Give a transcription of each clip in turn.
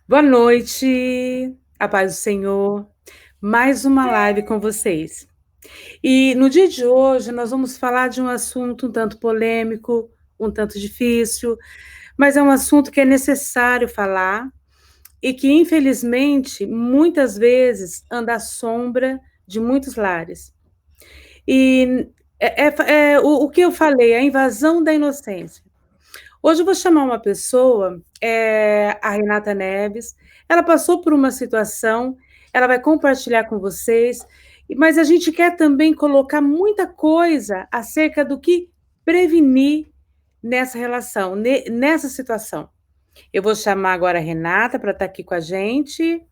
Boa noite, a paz do Senhor. Mais uma live com vocês. E no dia de hoje nós vamos falar de um assunto um tanto polêmico, um tanto difícil, mas é um assunto que é necessário falar e que, infelizmente, muitas vezes anda à sombra de muitos lares. E o que eu falei, a invasão da inocência. Hoje eu vou chamar uma pessoa, a Renata Neves. Ela passou por uma situação, ela vai compartilhar com vocês, mas a gente quer também colocar muita coisa acerca do que prevenir nessa relação, nessa situação. Eu vou chamar agora a Renata para estar aqui com a gente.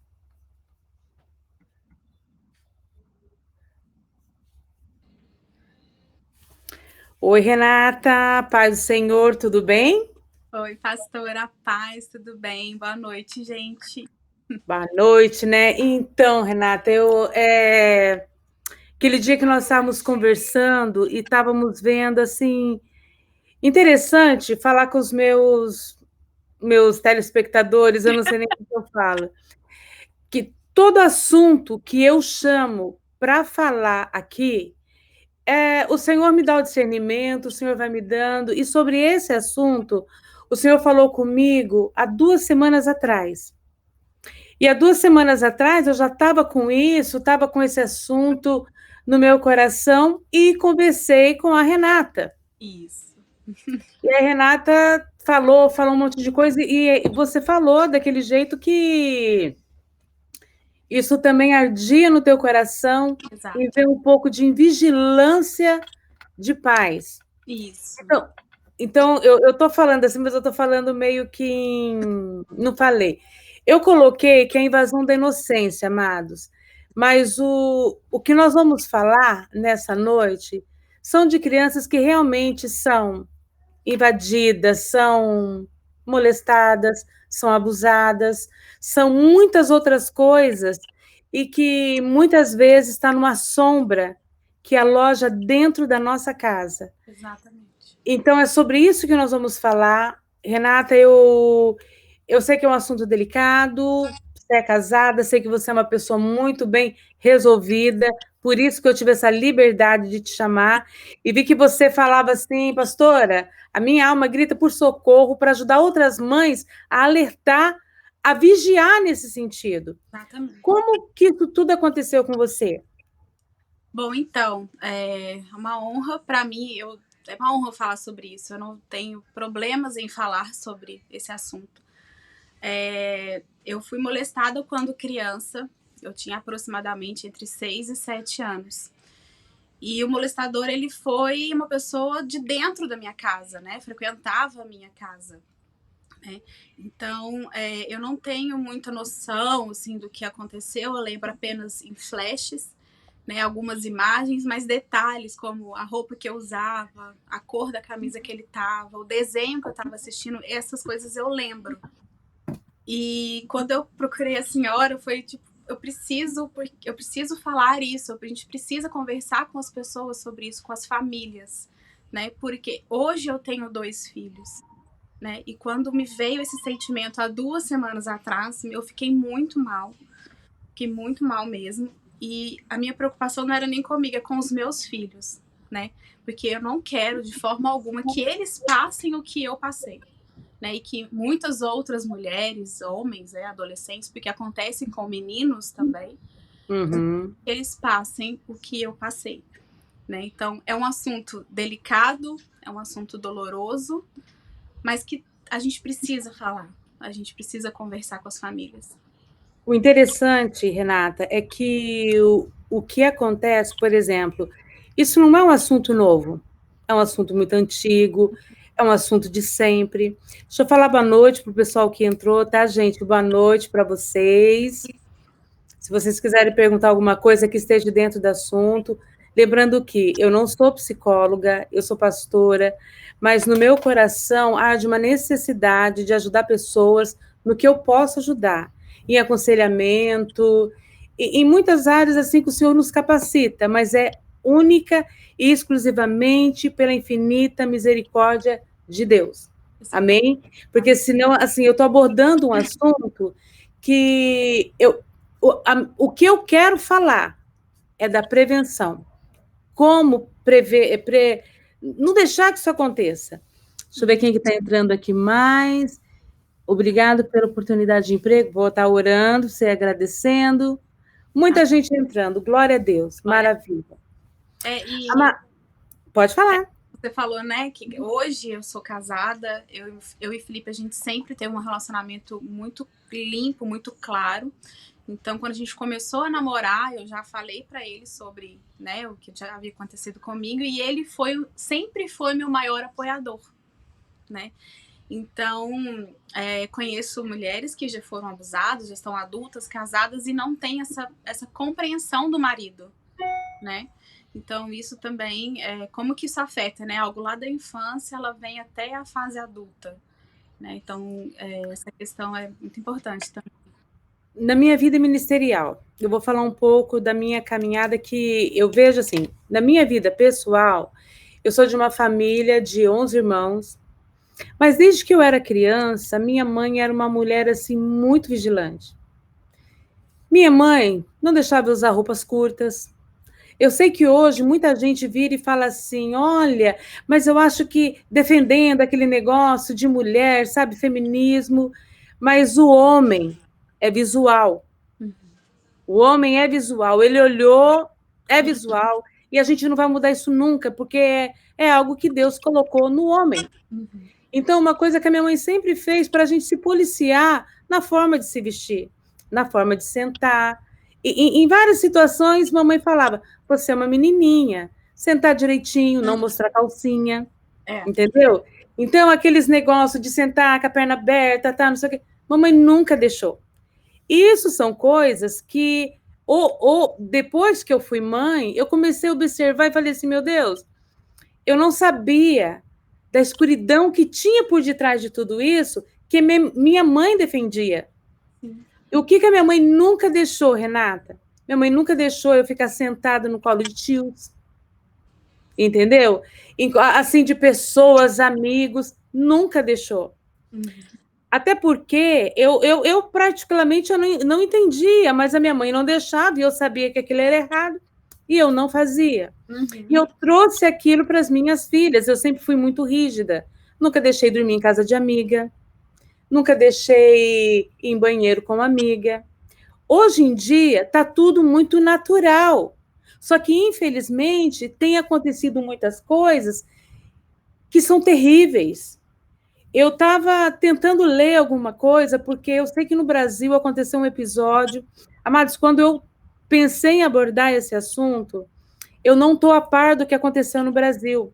Oi, Renata, paz do Senhor, tudo bem? Oi, pastora, paz, tudo bem? Boa noite, gente. Boa noite, né? Então, Renata, aquele dia que nós estávamos conversando e estávamos vendo assim, interessante falar com os meus telespectadores, eu não sei nem o que eu falo, que todo assunto que eu chamo para falar aqui, o Senhor me dá o discernimento, o Senhor vai me dando, e sobre esse assunto, o Senhor falou comigo há 2 semanas atrás. E há 2 semanas atrás eu já estava com isso, estava com esse assunto no meu coração e conversei com a Renata. Isso. E a Renata falou um monte de coisa, e você falou daquele jeito que isso também ardia no teu coração e Exato. veio um pouco de vigilância de paz. Isso. Então eu estou falando assim, mas eu estou falando meio que não falei. Eu coloquei que é a invasão da inocência, amados, mas o que nós vamos falar nessa noite são de crianças que realmente são invadidas, são molestadas, são abusadas, são muitas outras coisas e que muitas vezes está numa sombra que aloja dentro da nossa casa. Exatamente. Então é sobre isso que nós vamos falar. Renata, eu sei que é um assunto delicado, você é casada, sei que você é uma pessoa muito bem resolvida, por isso que eu tive essa liberdade de te chamar, e vi que você falava assim, pastora, a minha alma grita por socorro para ajudar outras mães a alertar, a vigiar nesse sentido. Exatamente. Como que isso tudo aconteceu com você? Bom, então, é uma honra para mim, é uma honra falar sobre isso. Eu não tenho problemas em falar sobre esse assunto. Eu fui molestada quando criança, eu tinha aproximadamente entre 6 e 7 anos. E o molestador, ele foi uma pessoa de dentro da minha casa, né? Frequentava a minha casa. Então, eu não tenho muita noção assim, do que aconteceu, eu lembro apenas em flashes, né, algumas imagens, mas detalhes como a roupa que eu usava, a cor da camisa que ele estava, o desenho que eu estava assistindo, essas coisas eu lembro. E quando eu procurei a senhora, foi tipo, eu preciso falar isso, a gente precisa conversar com as pessoas sobre isso, com as famílias, né? Porque hoje eu tenho 2 filhos. Né? E quando me veio esse sentimento há 2 semanas atrás, eu fiquei muito mal mesmo. E a minha preocupação não era nem comigo, é com os meus filhos, né? Porque eu não quero de forma alguma que eles passem o que eu passei. Né, e que muitas outras mulheres, homens, adolescentes, porque acontece com meninos também, Uhum. que eles passem o que eu passei. Né? Então, é um assunto delicado, é um assunto doloroso, mas que a gente precisa falar, a gente precisa conversar com as famílias. O interessante, Renata, é que o que acontece, por exemplo, isso não é um assunto novo, é um assunto muito antigo, é um assunto de sempre. Deixa eu falar boa noite para o pessoal que entrou, tá, gente? Boa noite para vocês. Se vocês quiserem perguntar alguma coisa que esteja dentro do assunto, lembrando que eu não sou psicóloga, eu sou pastora, mas no meu coração há de uma necessidade de ajudar pessoas no que eu posso ajudar, em aconselhamento, em muitas áreas assim que o Senhor nos capacita, mas é única e exclusivamente pela infinita misericórdia de Deus. Amém? Porque senão, assim, eu estou abordando um assunto que o que eu quero falar é da prevenção. Como prever, não deixar que isso aconteça. Deixa eu ver quem está entrando aqui mais. Obrigado pela oportunidade de emprego. Vou estar orando, você agradecendo. Muita gente entrando. Glória a Deus. Maravilha. Pode falar. Você falou, né, que hoje eu sou casada, eu e Felipe, a gente sempre teve um relacionamento muito limpo, muito claro. Então, quando a gente começou a namorar, eu já falei para ele sobre, né, o que já havia acontecido comigo, e ele sempre foi meu maior apoiador, né? Então, conheço mulheres que já foram abusadas, já estão adultas, casadas, e não têm essa compreensão do marido, né? Então, isso também, como que isso afeta, né? Algo lá da infância, ela vem até a fase adulta, né? Então, essa questão é muito importante também. Na minha vida ministerial, eu vou falar um pouco da minha caminhada que eu vejo assim, na minha vida pessoal, eu sou de uma família de 11 irmãos, mas desde que eu era criança, minha mãe era uma mulher assim muito vigilante. Minha mãe não deixava eu usar roupas curtas. Eu sei que hoje muita gente vira e fala assim, olha, mas eu acho que defendendo aquele negócio de mulher, sabe, feminismo, mas o homem é visual. O homem é visual, ele olhou, é visual, e a gente não vai mudar isso nunca, porque é algo que Deus colocou no homem. Então, uma coisa que a minha mãe sempre fez para a gente se policiar na forma de se vestir, na forma de sentar. Em várias situações, mamãe falava, você é uma menininha, sentar direitinho, não mostrar calcinha, entendeu? Então, aqueles negócios de sentar com a perna aberta, tá, não sei o quê, mamãe nunca deixou. Isso são coisas que, depois que eu fui mãe, eu comecei a observar e falei assim, meu Deus, eu não sabia da escuridão que tinha por detrás de tudo isso, que minha mãe defendia. E o que a minha mãe nunca deixou, Renata? Minha mãe nunca deixou eu ficar sentada no colo de tios, entendeu? Assim, de pessoas, amigos, nunca deixou. Até porque eu particularmente eu não entendia, mas a minha mãe não deixava e eu sabia que aquilo era errado e eu não fazia. E eu trouxe aquilo para as minhas filhas. Eu sempre fui muito rígida. Nunca deixei dormir em casa de amiga, nunca deixei ir em banheiro com amiga. Hoje em dia está tudo muito natural. Só que, infelizmente, tem acontecido muitas coisas que são terríveis. Eu estava tentando ler alguma coisa, porque eu sei que no Brasil aconteceu um episódio. Amados, quando eu pensei em abordar esse assunto, eu não estou a par do que aconteceu no Brasil.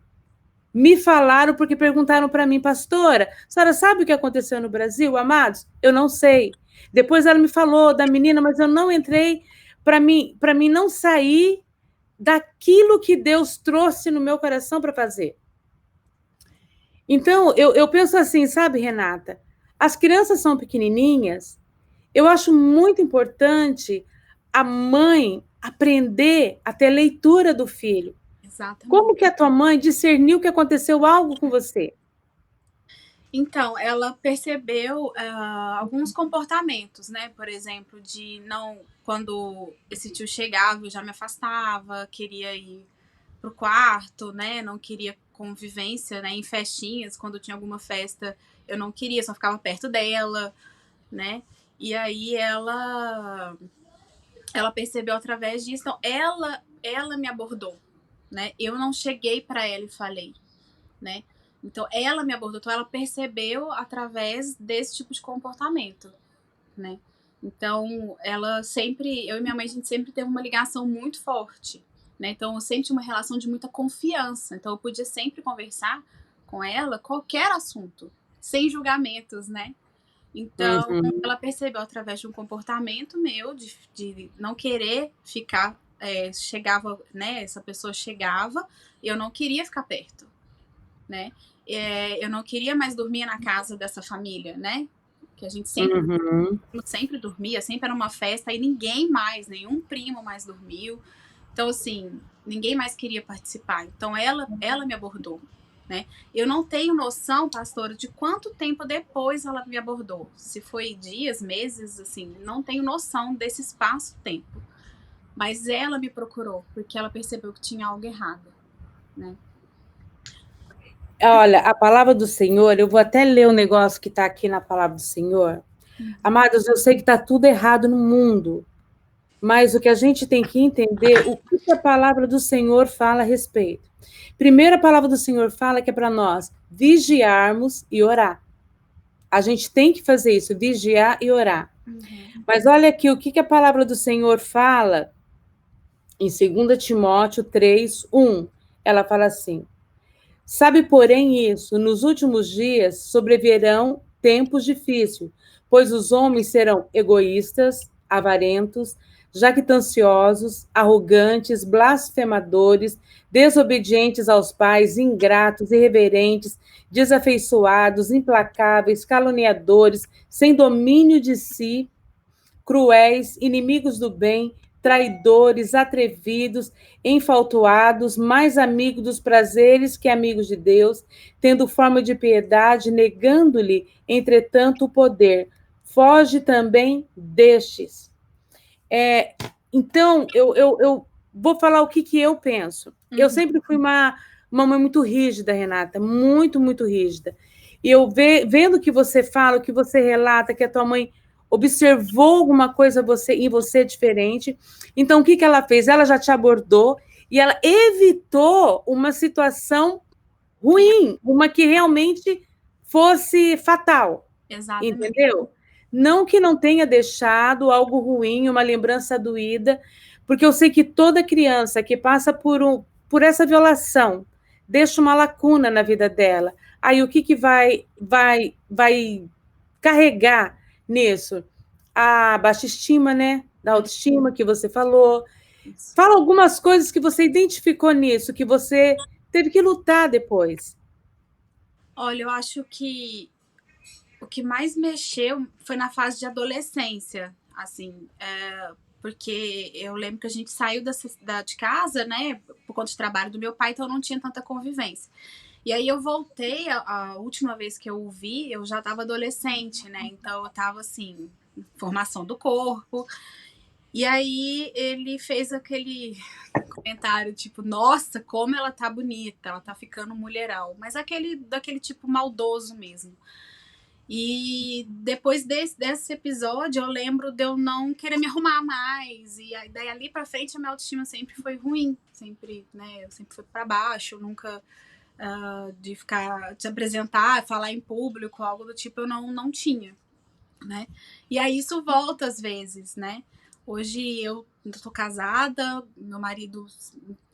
Me falaram porque perguntaram para mim, pastora, a senhora sabe o que aconteceu no Brasil, amados? Eu não sei. Depois ela me falou da menina, mas eu não entrei para mim não sair daquilo que Deus trouxe no meu coração para fazer. Então, eu penso assim, sabe, Renata? As crianças são pequenininhas, eu acho muito importante a mãe aprender a ter leitura do filho. Exatamente. Como que a tua mãe discerniu que aconteceu algo com você? Então, ela percebeu alguns comportamentos, né? Por exemplo, quando esse tio chegava, eu já me afastava, queria ir pro quarto, né? Não queria convivência, né? Em festinhas, quando tinha alguma festa, eu não queria, só ficava perto dela, né? E aí ela percebeu através disso, então ela me abordou, né? Eu não cheguei para ela e falei, né? Então ela me abordou, então ela percebeu através desse tipo de comportamento, né? Então eu e minha mãe, a gente sempre teve uma ligação muito forte, né? Então eu sempre tinha uma relação de muita confiança, então eu podia sempre conversar com ela qualquer assunto, sem julgamentos, né? Então, ela percebeu através de um comportamento meu, de não querer ficar, chegava, né? Essa pessoa chegava e eu não queria ficar perto, né? Eu não queria mais dormir na casa dessa família, né? Que a gente sempre dormia, sempre era uma festa e ninguém mais, nenhum primo mais dormiu. Então, assim, ninguém mais queria participar. Então, ela me abordou, né? Eu não tenho noção, pastora, de quanto tempo depois ela me abordou. Se foi dias, meses, assim, não tenho noção desse espaço-tempo. Mas ela me procurou, porque ela percebeu que tinha algo errado, né? Olha, a palavra do Senhor, eu vou até ler o negócio que está aqui na palavra do Senhor. Amados, eu sei que está tudo errado no mundo, mas o que a gente tem que entender, o que a palavra do Senhor fala a respeito. Primeiro, a palavra do Senhor fala que é para nós vigiarmos e orar. A gente tem que fazer isso, vigiar e orar. Mas olha aqui o que a palavra do Senhor fala em 2 Timóteo 3:1. Ela fala assim: sabe, porém, isso, nos últimos dias sobrevirão tempos difíceis, pois os homens serão egoístas, avarentos, jactanciosos, arrogantes, blasfemadores, desobedientes aos pais, ingratos, irreverentes, desafeiçoados, implacáveis, caluniadores, sem domínio de si, cruéis, inimigos do bem, traidores, atrevidos, enfaltuados, mais amigos dos prazeres que amigos de Deus, tendo forma de piedade, negando-lhe, entretanto, o poder. Foge também destes. Então, eu vou falar o que eu penso. Eu sempre fui uma mãe muito rígida, Renata, muito, muito rígida. E eu vendo o que você fala, o que você relata, que a tua mãe observou alguma coisa em você diferente. Então, o que ela fez? Ela já te abordou e ela evitou uma situação ruim, uma que realmente fosse fatal. Exatamente. Entendeu? Não que não tenha deixado algo ruim, uma lembrança doída, porque eu sei que toda criança que passa por essa violação deixa uma lacuna na vida dela. Aí o que vai carregar nisso? A baixa estima, né? Da autoestima que você falou. Fala algumas coisas que você identificou nisso, que você teve que lutar depois. Olha, eu acho que o que mais mexeu foi na fase de adolescência, assim, porque eu lembro que a gente saiu de casa, né, por conta de trabalho do meu pai, então eu não tinha tanta convivência. E aí eu voltei, a última vez que eu o vi, eu já estava adolescente, né, então eu estava assim, formação do corpo. E aí ele fez aquele comentário tipo, nossa, como ela tá bonita, ela tá ficando mulherão, mas daquele tipo maldoso mesmo. E depois desse episódio, eu lembro de eu não querer me arrumar mais. E daí ali pra frente a minha autoestima sempre foi ruim. Sempre, né? Eu sempre fui pra baixo, nunca de ficar, de apresentar, falar em público, algo do tipo, eu não tinha, né? E aí isso volta às vezes, né? Hoje eu tô casada, meu marido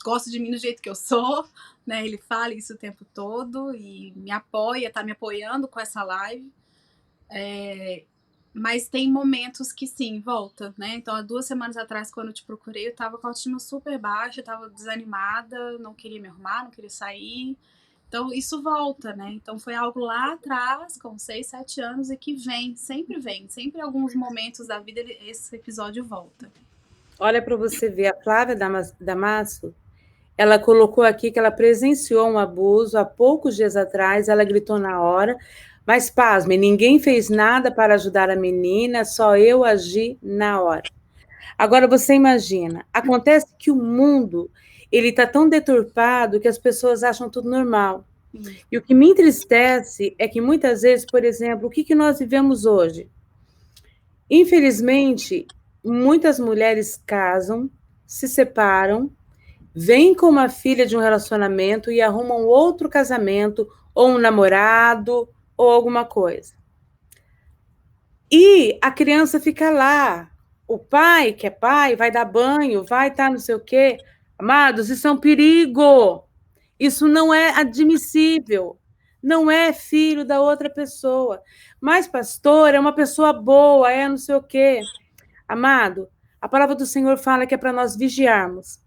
gosta de mim do jeito que eu sou, né? Ele fala isso o tempo todo e me apoia, tá me apoiando com essa live. Mas tem momentos que sim, volta, né? Então, há 2 semanas atrás, quando eu te procurei, eu tava com a autoestima super baixa, eu tava desanimada, não queria me arrumar, não queria sair. Então, isso volta, né? Então, foi algo lá atrás, com 6, 7 anos, e que vem, sempre em alguns momentos da vida, esse episódio volta. Olha para você ver, a Flávia Damasso, ela colocou aqui que ela presenciou um abuso há poucos dias atrás, ela gritou na hora, mas pasme, ninguém fez nada para ajudar a menina, só eu agi na hora. Agora você imagina, acontece que o mundo, ele está tão deturpado que as pessoas acham tudo normal. E o que me entristece é que muitas vezes, por exemplo, o que nós vivemos hoje? Infelizmente, muitas mulheres casam, se separam, vêm com uma filha de um relacionamento e arrumam outro casamento, ou um namorado, ou alguma coisa. E a criança fica lá. O pai, que é pai, vai dar banho, vai estar não sei o quê. Amados, isso é um perigo. Isso não é admissível. Não é filho da outra pessoa. Mas, pastor, é uma pessoa boa, é não sei o quê. Amado, a palavra do Senhor fala que é para nós vigiarmos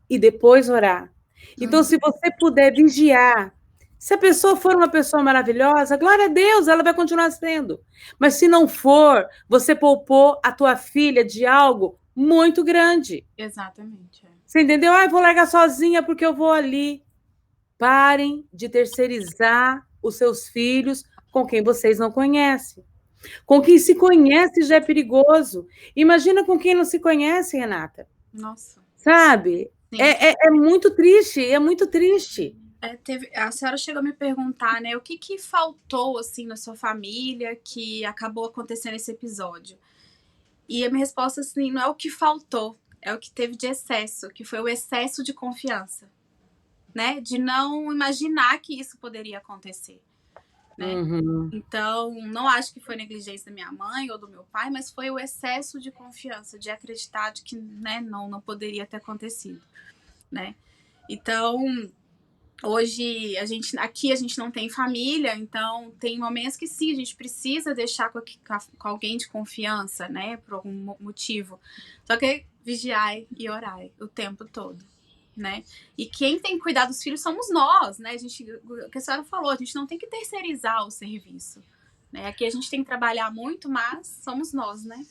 e depois orar. Então, se você puder vigiar, se a pessoa for uma pessoa maravilhosa, glória a Deus, ela vai continuar sendo. Mas se não for, você poupou a tua filha de algo muito grande. Exatamente. Você entendeu? Ah, eu vou largar sozinha porque eu vou ali. Parem de terceirizar os seus filhos com quem vocês não conhecem. Com quem se conhece já é perigoso. Imagina com quem não se conhece, Renata. Nossa. Sabe? Sim. É muito triste, é muito triste. A senhora chegou a me perguntar, né, o que faltou, assim, na sua família que acabou acontecendo esse episódio. E a minha resposta, assim, não é o que faltou, é o que teve de excesso, que foi o excesso de confiança, né? De não imaginar que isso poderia acontecer, né? Uhum. Então, não acho que foi negligência da minha mãe ou do meu pai, mas foi o excesso de confiança, de acreditar de que, né, não poderia ter acontecido, né? Então, hoje aqui a gente não tem família, então tem momentos que sim, a gente precisa deixar com alguém de confiança, né, por algum motivo. Só que vigiai e orai o tempo todo, né? E quem tem que cuidar dos filhos somos nós, né? O que a senhora falou, a gente não tem que terceirizar o serviço, né? Aqui a gente tem que trabalhar muito, mas somos nós, né?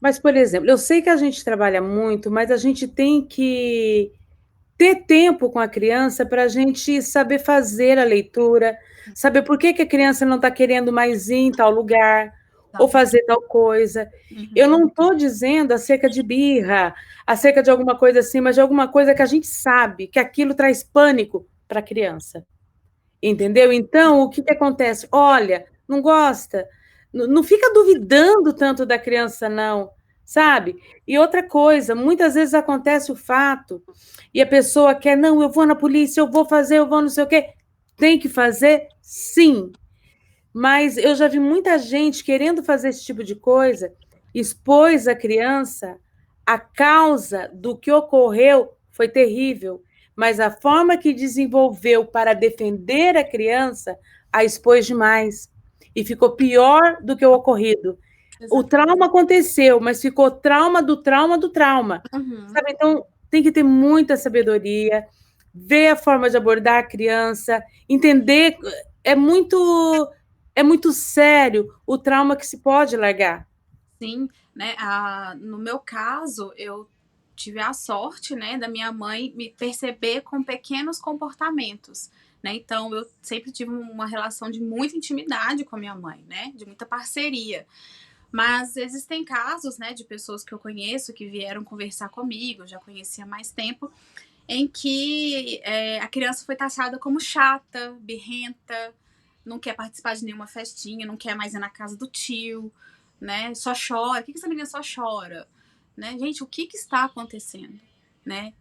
Mas, por exemplo, eu sei que a gente trabalha muito, mas a gente tem que ter tempo com a criança para a gente saber fazer a leitura, saber por que a criança não está querendo mais ir em tal lugar ou fazer tal coisa. Eu não estou dizendo acerca de birra, acerca de alguma coisa assim, mas de alguma coisa que a gente sabe que aquilo traz pânico para a criança. Entendeu? Então, o que acontece? Olha, não gosta? Não fica duvidando tanto da criança, não, sabe? E outra coisa, muitas vezes acontece o fato e a pessoa quer, não, eu vou na polícia, eu vou fazer, eu vou não sei o quê. Tem que fazer, sim. Mas eu já vi muita gente querendo fazer esse tipo de coisa, expôs a criança, a causa do que ocorreu foi terrível, mas a forma que desenvolveu para defender a criança a expôs demais e ficou pior do que o ocorrido. O trauma aconteceu, mas ficou trauma do trauma do trauma. Sabe? Então, tem que ter muita sabedoria, ver a forma de abordar a criança, entender. É muito é muito sério o trauma que se pode largar. Sim, né? No meu caso, eu tive a sorte, né, da minha mãe me perceber com pequenos comportamentos, né? Então eu sempre tive uma relação de muita intimidade com a minha mãe, né? De muita parceria. Mas existem casos, né, de pessoas que eu conheço que vieram conversar comigo, eu já conhecia há mais tempo, em que a criança foi taxada como chata, birrenta, não quer participar de nenhuma festinha, não quer mais ir na casa do tio, né? Só chora. Por que essa menina só chora? Né? Gente, o que está acontecendo? Né?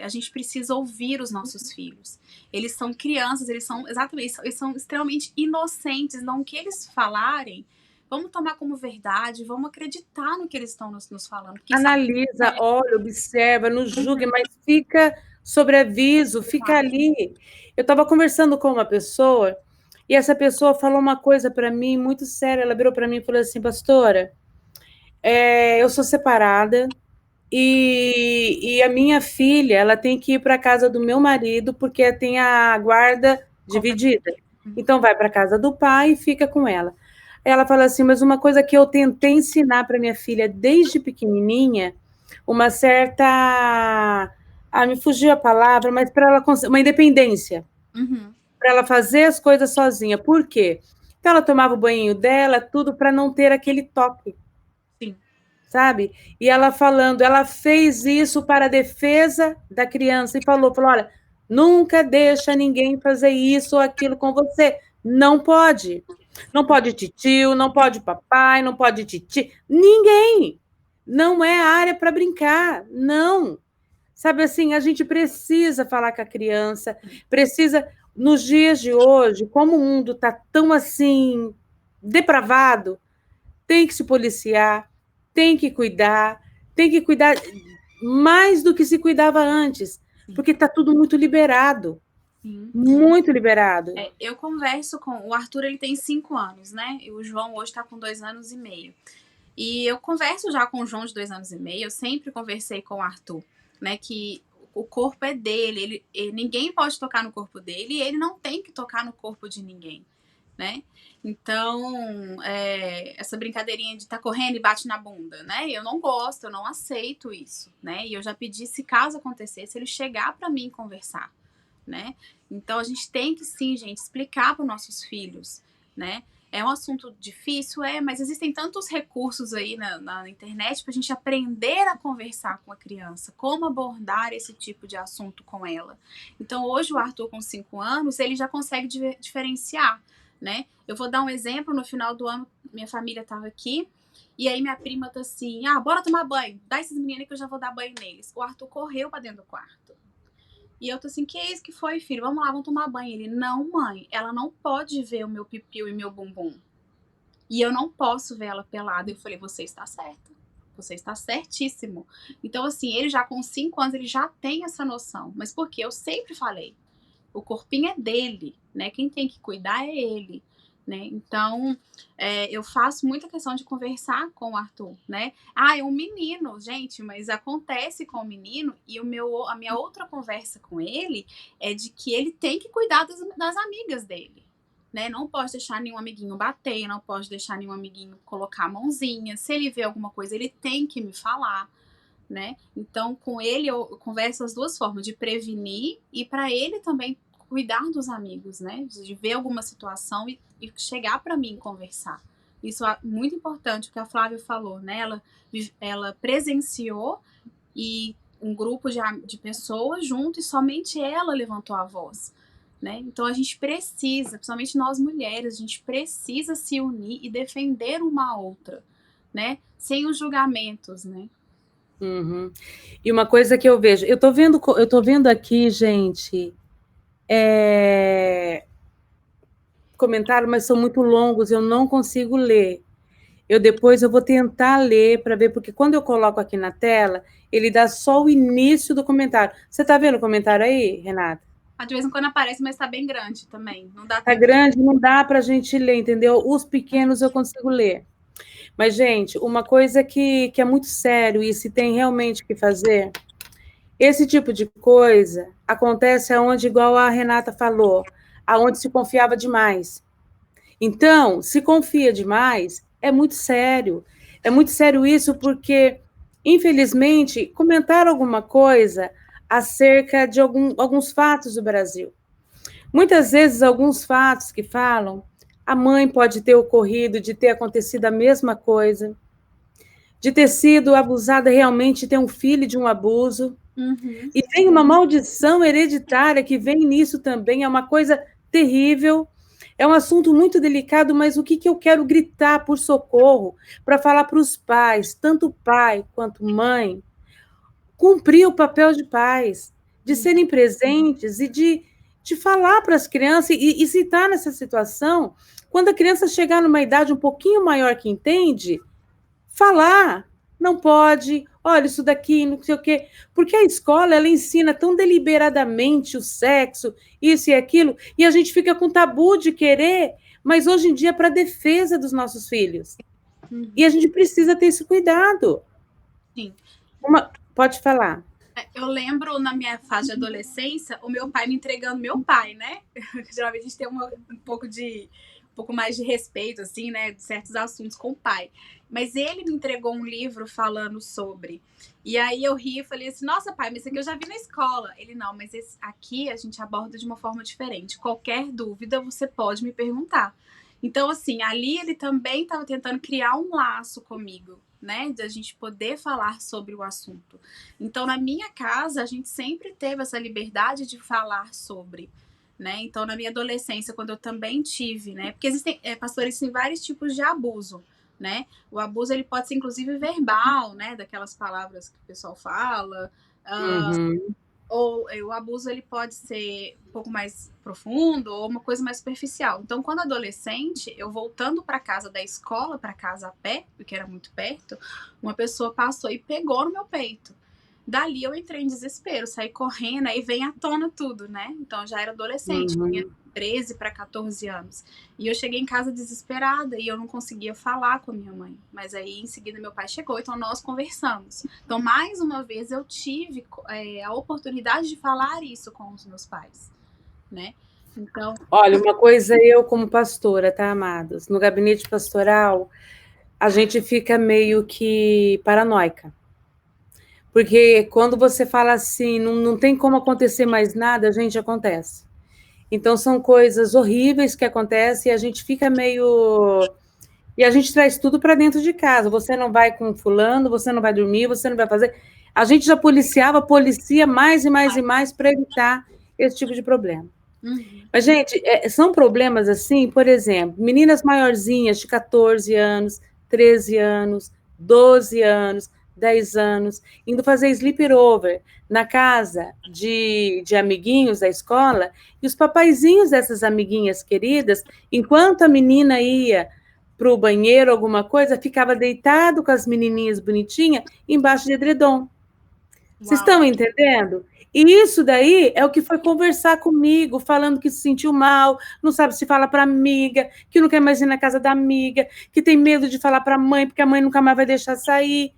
A gente precisa ouvir os nossos filhos. Eles são crianças, eles são extremamente inocentes. Então, o que eles falarem, vamos tomar como verdade, vamos acreditar no que eles estão nos falando. Analisa, olha, observa, não julgue, mas fica sobre aviso, fica ali. Eu estava conversando com uma pessoa e essa pessoa falou uma coisa para mim muito séria. Ela virou para mim e falou assim, pastora, eu sou separada e a minha filha ela tem que ir para a casa do meu marido porque tem a guarda dividida. Então vai para a casa do pai e fica com ela. Ela fala assim, mas uma coisa que eu tentei ensinar para minha filha desde pequenininha, uma certa, me fugiu a palavra, mas para ela uma independência, para ela fazer as coisas sozinha. Por quê? Então ela tomava o banho dela, tudo para não ter aquele toque. Sim. Sabe? E ela falando, ela fez isso para a defesa da criança e falou, olha, nunca deixa ninguém fazer isso ou aquilo com você. Não pode. Não pode titio, não pode papai, não pode titi, ninguém. Não é área para brincar, não. Sabe assim, a gente precisa falar com a criança, precisa, nos dias de hoje, como o mundo está tão assim, depravado, tem que se policiar, tem que cuidar mais do que se cuidava antes, porque está tudo muito liberado. Sim. Muito liberado. Eu converso com o Arthur, ele tem 5 anos, né? E o João hoje está com 2 anos e meio. E eu converso já com o João de 2 anos e meio, eu sempre conversei com o Arthur, né? Que o corpo é dele, ninguém pode tocar no corpo dele e ele não tem que tocar no corpo de ninguém, né? Então, essa brincadeirinha de estar correndo e bate na bunda, né? Eu não gosto, eu não aceito isso, né? E eu já pedi, se caso acontecesse, ele chegar para mim conversar, né? Então a gente tem que sim, gente, explicar para os nossos filhos, né? É um assunto difícil, mas existem tantos recursos aí na internet para a gente aprender a conversar com a criança, como abordar esse tipo de assunto com ela. Então, hoje, o Arthur, com 5 anos, ele já consegue diferenciar, né? Eu vou dar um exemplo: no final do ano, minha família estava aqui, e aí minha prima tá assim: bora tomar banho, dá esses meninos que eu já vou dar banho neles. O Arthur correu para dentro do quarto. E eu tô assim: que é isso que foi, filho? Vamos lá, vamos tomar banho. Ele: não, mãe, ela não pode ver o meu pipiu e meu bumbum. E eu não posso ver ela pelada. Eu falei: você está certo. Você está certíssimo. Então, assim, ele já com 5 anos, ele já tem essa noção. Mas porque eu sempre falei, o corpinho é dele, né? Quem tem que cuidar é ele. Né? Então, eu faço muita questão de conversar com o Arthur, né? É um menino, gente, mas acontece com o menino. E a minha outra conversa com ele é de que ele tem que cuidar das amigas dele, né? Não pode deixar nenhum amiguinho bater, não pode deixar nenhum amiguinho colocar a mãozinha. Se ele vê alguma coisa, ele tem que me falar, né? Então, com ele eu converso as duas formas, de prevenir e para ele também cuidar dos amigos, né? De ver alguma situação e chegar para mim conversar. Isso é muito importante, o que a Flávia falou, né? Ela presenciou e um grupo de pessoas junto e somente ela levantou a voz, né? Então a gente precisa, principalmente nós mulheres, a gente precisa se unir e defender uma outra, né? Sem os julgamentos, né? Uhum. E uma coisa que eu vejo, eu tô vendo aqui, gente, comentário, mas são muito longos, eu não consigo ler. Depois eu vou tentar ler para ver, porque quando eu coloco aqui na tela, ele dá só o início do comentário. Você está vendo o comentário aí, Renata? De vez em quando aparece, mas está bem grande também. Não dá Tá tempo. grande, não dá para a gente ler, entendeu? Os pequenos eu consigo ler. Mas, gente, uma coisa que é muito sério e se tem realmente que fazer, esse tipo de coisa acontece aonde, igual a Renata falou, aonde se confiava demais. Então, se confia demais, é muito sério. É muito sério isso porque, infelizmente, comentaram alguma coisa acerca de alguns fatos do Brasil. Muitas vezes, alguns fatos que falam, a mãe pode ter ocorrido, de ter acontecido a mesma coisa, de ter sido abusada realmente, ter um filho de um abuso. Uhum. E tem uma maldição hereditária que vem nisso também, é uma coisa terrível. É um assunto muito delicado, mas o que eu quero gritar por socorro, para falar para os pais, tanto pai quanto mãe, cumprir o papel de pais, de serem presentes e de falar para as crianças e se está nessa situação, quando a criança chegar numa idade um pouquinho maior que entende, falar, não pode, olha, isso daqui, não sei o quê, porque a escola, ela ensina tão deliberadamente o sexo, isso e aquilo, e a gente fica com tabu de querer, mas hoje em dia é para defesa dos nossos filhos. Uhum. E a gente precisa ter esse cuidado. Sim. Pode falar. Eu lembro, na minha fase de adolescência, o meu pai me entregando meu pai, né? Geralmente a gente tem um pouco mais de respeito, assim, né? De certos assuntos com o pai. Mas ele me entregou um livro falando sobre. E aí eu ri e falei assim: nossa, pai, mas isso aqui eu já vi na escola. Ele: não, mas aqui a gente aborda de uma forma diferente. Qualquer dúvida você pode me perguntar. Então, assim, ali ele também estava tentando criar um laço comigo, né? De a gente poder falar sobre o assunto. Então, na minha casa, a gente sempre teve essa liberdade de falar sobre, né? Então, na minha adolescência, quando eu também tive, né? Porque existem, pastores, tem vários tipos de abuso, né? O abuso, ele pode ser, inclusive, verbal, né? Daquelas palavras que o pessoal fala. Uhum. Ou o abuso, ele pode ser um pouco mais profundo ou uma coisa mais superficial. Então, quando adolescente, eu voltando para casa da escola, para casa a pé, porque era muito perto, uma pessoa passou e pegou no meu peito. Dali eu entrei em desespero, saí correndo, aí vem à tona tudo, né? Então, eu já era adolescente, tinha 13 para 14 anos. E eu cheguei em casa desesperada e eu não conseguia falar com a minha mãe. Mas aí, em seguida, meu pai chegou, então nós conversamos. Então, mais uma vez, eu tive a oportunidade de falar isso com os meus pais, né? Então... Olha, uma coisa eu como pastora, tá, amados? No gabinete pastoral, a gente fica meio que paranoica. Porque quando você fala assim, não tem como acontecer mais nada, gente, acontece. Então, são coisas horríveis que acontecem e a gente fica meio. E a gente traz tudo para dentro de casa. Você não vai com fulano, você não vai dormir, você não vai fazer. A gente já policiava, policia mais e mais e mais para evitar esse tipo de problema. Mas, gente, são problemas assim, por exemplo, meninas maiorzinhas de 14 anos, 13 anos, 12 anos, 10 anos, indo fazer sleepover na casa de amiguinhos da escola, e os papaizinhos dessas amiguinhas queridas, enquanto a menina ia para o banheiro, alguma coisa, ficava deitado com as menininhas bonitinhas embaixo de edredom. Vocês estão entendendo? E isso daí é o que foi conversar comigo, falando que se sentiu mal, não sabe se fala para amiga, que não quer mais ir na casa da amiga, que tem medo de falar para a mãe, porque a mãe nunca mais vai deixar sair.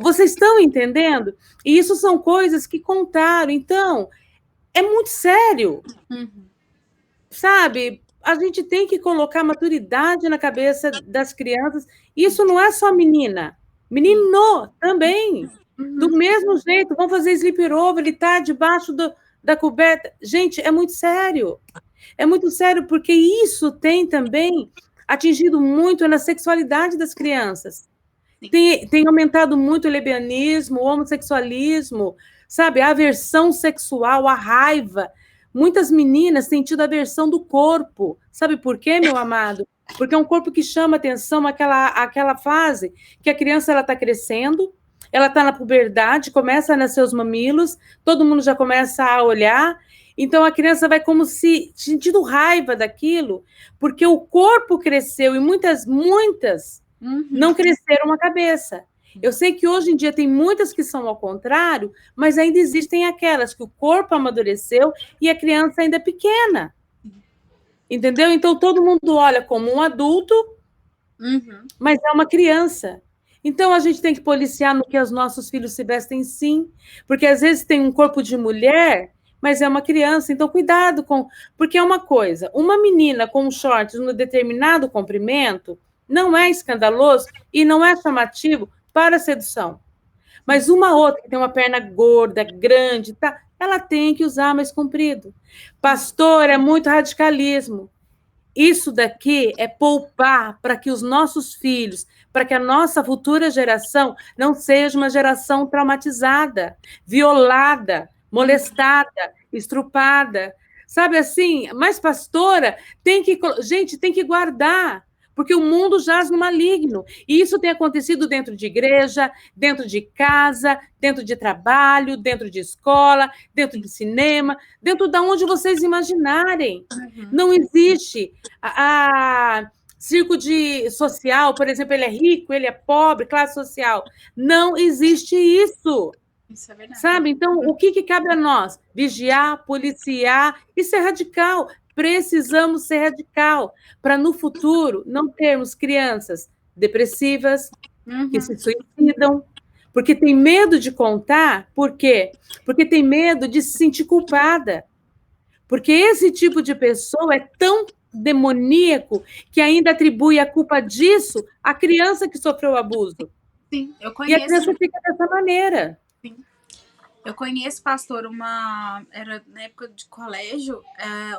Vocês estão entendendo? E isso são coisas que contaram. Então, é muito sério. Sabe? A gente tem que colocar maturidade na cabeça das crianças. Isso não é só menina. Menino também. Do mesmo jeito, vão fazer sleepover, ele está debaixo da coberta. Gente, é muito sério. É muito sério, porque isso tem também atingido muito na sexualidade das crianças. Tem aumentado muito o lesbianismo, o homossexualismo, sabe? A aversão sexual, a raiva. Muitas meninas têm tido aversão do corpo. Sabe por quê, meu amado? Porque é um corpo que chama atenção aquela fase que a criança está crescendo, ela está na puberdade, começa a nascer os mamilos, todo mundo já começa a olhar, então a criança vai como se sentindo raiva daquilo, porque o corpo cresceu e muitas não cresceram a cabeça. Eu sei que hoje em dia tem muitas que são ao contrário, mas ainda existem aquelas que o corpo amadureceu e a criança ainda é pequena. Entendeu? Então todo mundo olha como um adulto, mas é uma criança. Então a gente tem que policiar no que os nossos filhos se vestem, sim, porque às vezes tem um corpo de mulher, mas é uma criança. Então cuidado com, porque é uma coisa, uma menina com um short no determinado comprimento não é escandaloso e não é chamativo para a sedução. Mas uma outra que tem uma perna gorda, grande, tá, ela tem que usar mais comprido. Pastor, é muito radicalismo. Isso daqui é poupar para que os nossos filhos, para que a nossa futura geração não seja uma geração traumatizada, violada, molestada, estrupada. Sabe assim? Mas, pastora, gente, tem que guardar, porque o mundo jaz no maligno. E isso tem acontecido dentro de igreja, dentro de casa, dentro de trabalho, dentro de escola, dentro de cinema, dentro de onde vocês imaginarem. Não existe círculo social, por exemplo, ele é rico, ele é pobre, classe social. Não existe isso. Isso é verdade. Sabe? Então, o que cabe a nós? Vigiar, policiar e ser radical. Precisamos ser radical para, no futuro, não termos crianças depressivas, que se suicidam, porque tem medo de contar. Por quê? Porque tem medo de se sentir culpada. Porque esse tipo de pessoa é tão demoníaco que ainda atribui a culpa disso à criança que sofreu o abuso. Sim, eu conheço. E a criança fica dessa maneira. Sim. Eu conheço, pastor, era na época de colégio,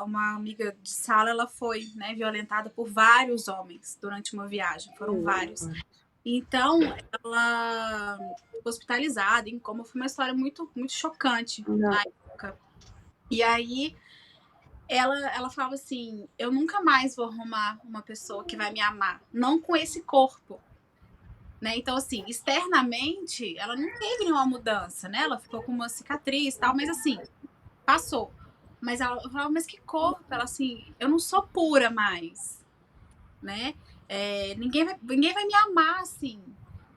uma amiga de sala, ela foi, né, violentada por vários homens durante uma viagem, foram vários. Então, ela foi hospitalizada em coma, foi uma história muito, muito chocante na época. E aí, ela falava assim, eu nunca mais vou arrumar uma pessoa que vai me amar, não com esse corpo. Né? Então, assim, externamente, ela não teve nenhuma mudança, né? Ela ficou com uma cicatriz e tal, mas assim, passou. Mas ela falava, mas que corpo? Ela assim, eu não sou pura mais, né? Ninguém vai me amar, assim.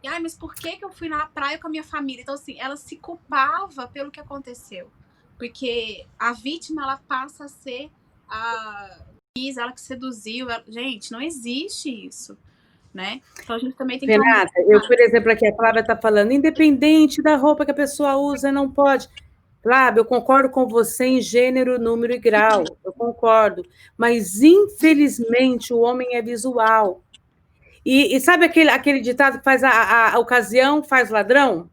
E, mas por que eu fui na praia com a minha família? Então, assim, ela se culpava pelo que aconteceu. Porque a vítima, ela passa a ser ela que seduziu. Gente, não existe isso. Né? Então a gente também tem que... Renata, eu, por exemplo, aqui a Flávia está falando, independente da roupa que a pessoa usa, não pode. Flávia, eu concordo com você em gênero, número e grau, eu concordo, mas infelizmente o homem é visual. E sabe aquele ditado que faz a ocasião faz ladrão?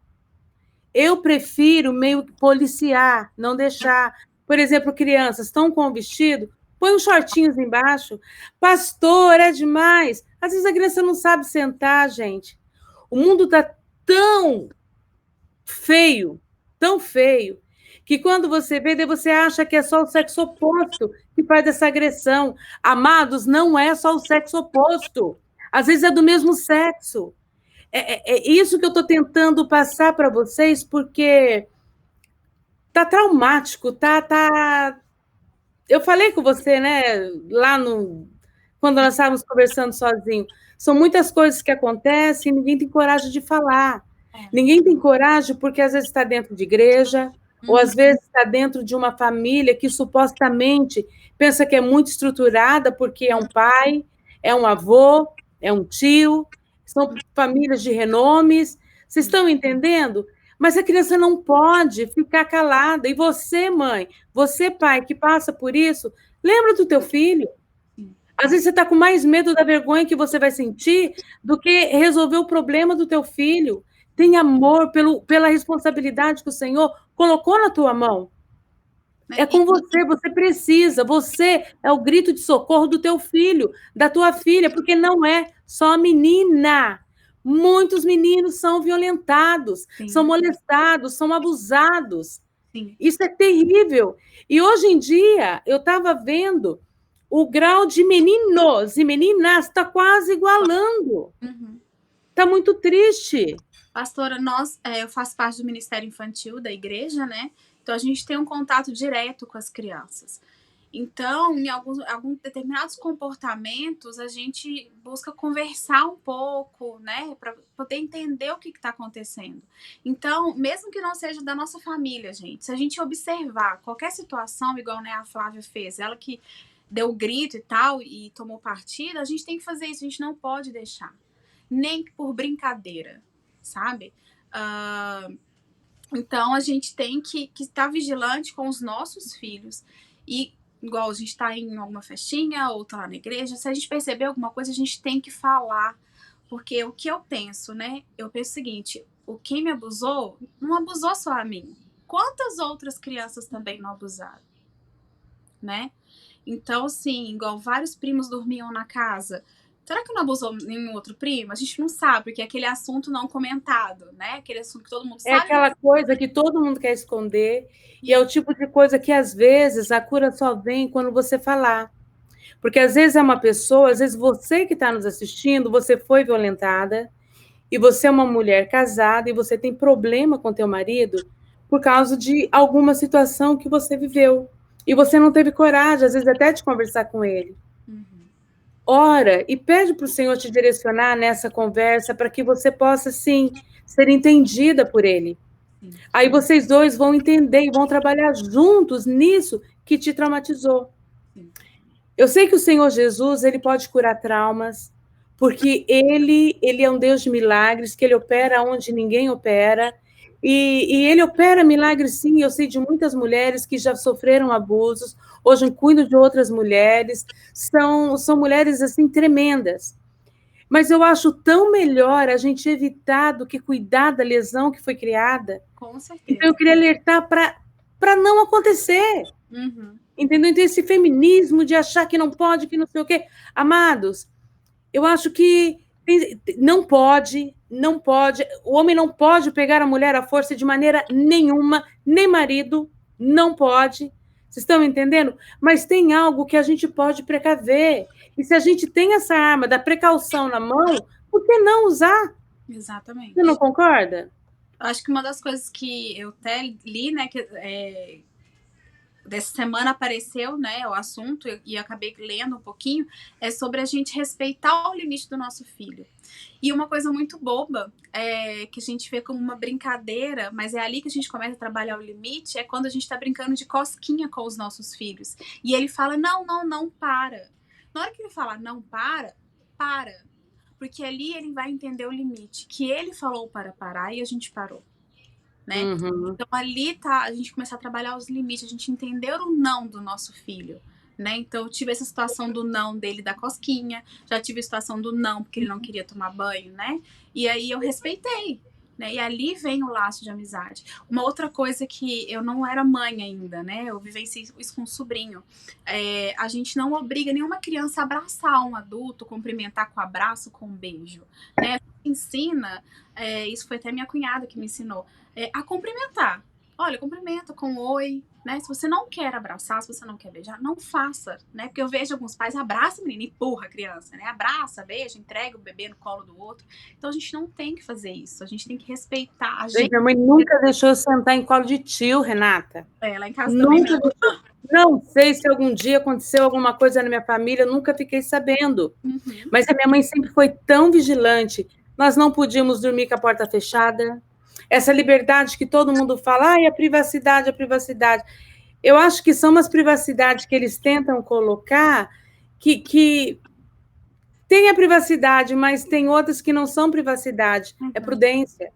Eu prefiro meio que policiar, não deixar. Por exemplo, crianças estão com o vestido, põe uns shortinhos embaixo. Pastor, é demais. Às vezes a criança não sabe sentar, gente. O mundo está tão tão feio, que quando você vê, daí você acha que é só o sexo oposto que faz essa agressão. Amados, não é só o sexo oposto. Às vezes é do mesmo sexo. É isso que eu estou tentando passar para vocês, porque tá traumático, tá. Eu falei com você, né, lá no quando nós estávamos conversando sozinho. São muitas coisas que acontecem e ninguém tem coragem de falar. Ninguém tem coragem porque às vezes está dentro de igreja, ou às vezes está dentro de uma família que supostamente pensa que é muito estruturada porque é um pai, é um avô, é um tio, são famílias de renomes. Vocês estão entendendo? Mas a criança não pode ficar calada. E você, mãe, você, pai, que passa por isso, lembra do teu filho. Às vezes você está com mais medo da vergonha que você vai sentir do que resolver o problema do teu filho. Tem amor pela responsabilidade que o Senhor colocou na tua mão. É com você, você precisa. Você é o grito de socorro do teu filho, da tua filha, porque não é só a menina. Muitos meninos são violentados, Sim. são molestados, são abusados. Sim. Isso é terrível. E hoje em dia, eu estava vendo o grau de meninos e meninas está quase igualando. Está muito triste. Pastora, eu faço parte do Ministério Infantil da igreja, né? Então a gente tem um contato direto com as crianças. Então, em alguns determinados comportamentos, a gente busca conversar um pouco, né, para poder entender o que está acontecendo. Então, mesmo que não seja da nossa família, gente, se a gente observar qualquer situação, igual, né, a Flávia fez, ela que deu o grito e tal e tomou partido, a gente tem que fazer isso, a gente não pode deixar, nem por brincadeira, sabe? Então, a gente tem que estar vigilante com os nossos filhos e igual a gente está em alguma festinha ou tá lá na igreja, se a gente perceber alguma coisa, a gente tem que falar. Porque o que eu penso, né? Eu penso o seguinte, quem me abusou, não abusou só a mim. Quantas outras crianças também não abusaram? Né? Então, assim, igual vários primos dormiam na casa. Será que não abusou nenhum outro primo? A gente não sabe, porque é aquele assunto não comentado, né? Aquele assunto que todo mundo sabe. É aquela coisa que todo mundo quer esconder, e é o tipo de coisa que, às vezes, a cura só vem quando você falar. Porque, às vezes, é uma pessoa, às vezes você que está nos assistindo, você foi violentada, e você é uma mulher casada, e você tem problema com teu marido por causa de alguma situação que você viveu. E você não teve coragem, às vezes, até de conversar com ele. Ora e pede para o Senhor te direcionar nessa conversa para que você possa, sim, ser entendida por Ele. Aí vocês dois vão entender e vão trabalhar juntos nisso que te traumatizou. Eu sei que o Senhor Jesus, Ele pode curar traumas, porque Ele é um Deus de milagres, que Ele opera onde ninguém opera, e Ele opera milagres, sim. Eu sei de muitas mulheres que já sofreram abusos, hoje cuido de outras mulheres, são mulheres, assim, tremendas. Mas eu acho tão melhor a gente evitar do que cuidar da lesão que foi criada. Com certeza. Então, eu queria alertar para não acontecer. Entendeu? Então, esse feminismo de achar que não pode, que não sei o quê. Amados, eu acho que não pode, o homem não pode pegar a mulher à força de maneira nenhuma, nem marido, não pode. Vocês estão entendendo? Mas tem algo que a gente pode precaver. E se a gente tem essa arma da precaução na mão, por que não usar? Exatamente. Você não concorda? Acho que uma das coisas que eu até li, né, que dessa semana apareceu, né, o assunto, e acabei lendo um pouquinho, é sobre a gente respeitar o limite do nosso filho. E uma coisa muito boba, que a gente vê como uma brincadeira, mas é ali que a gente começa a trabalhar o limite, é quando a gente tá brincando de cosquinha com os nossos filhos. E ele fala, não, para. Na hora que ele fala, não, para. Porque ali ele vai entender o limite, que ele falou para parar e a gente parou. Né? Então ali a gente começar a trabalhar os limites, a gente entender o não do nosso filho, né? Então eu tive essa situação do não dele da cosquinha, já tive a situação do não porque ele não queria tomar banho, né? E aí eu respeitei, né? E ali vem o laço de amizade. Uma outra coisa que eu não era mãe ainda, né? Eu vivenciei isso com um sobrinho. A gente não obriga nenhuma criança a abraçar um adulto, cumprimentar com abraço, com um beijo, né? Ensina, isso foi até minha cunhada que me ensinou, a cumprimentar. Olha, cumprimenta com oi, né? Se você não quer abraçar, se você não quer beijar, não faça, né? Porque eu vejo alguns pais, abraça a menina, empurra a criança, né? Abraça, beija, entrega o bebê no colo do outro. Então a gente não tem que fazer isso, a gente tem que respeitar a gente. Minha mãe nunca deixou eu sentar em colo de tio, Renata. Lá em casa também Nunca não. deixou. Não sei se algum dia aconteceu alguma coisa na minha família, nunca fiquei sabendo. Uhum. Mas a minha mãe sempre foi tão vigilante. Nós não podíamos dormir com a porta fechada. Essa liberdade que todo mundo fala, ai, a privacidade, a privacidade. Eu acho que são umas privacidades que eles tentam colocar que tem a privacidade, mas tem outras que não são privacidade, é prudência.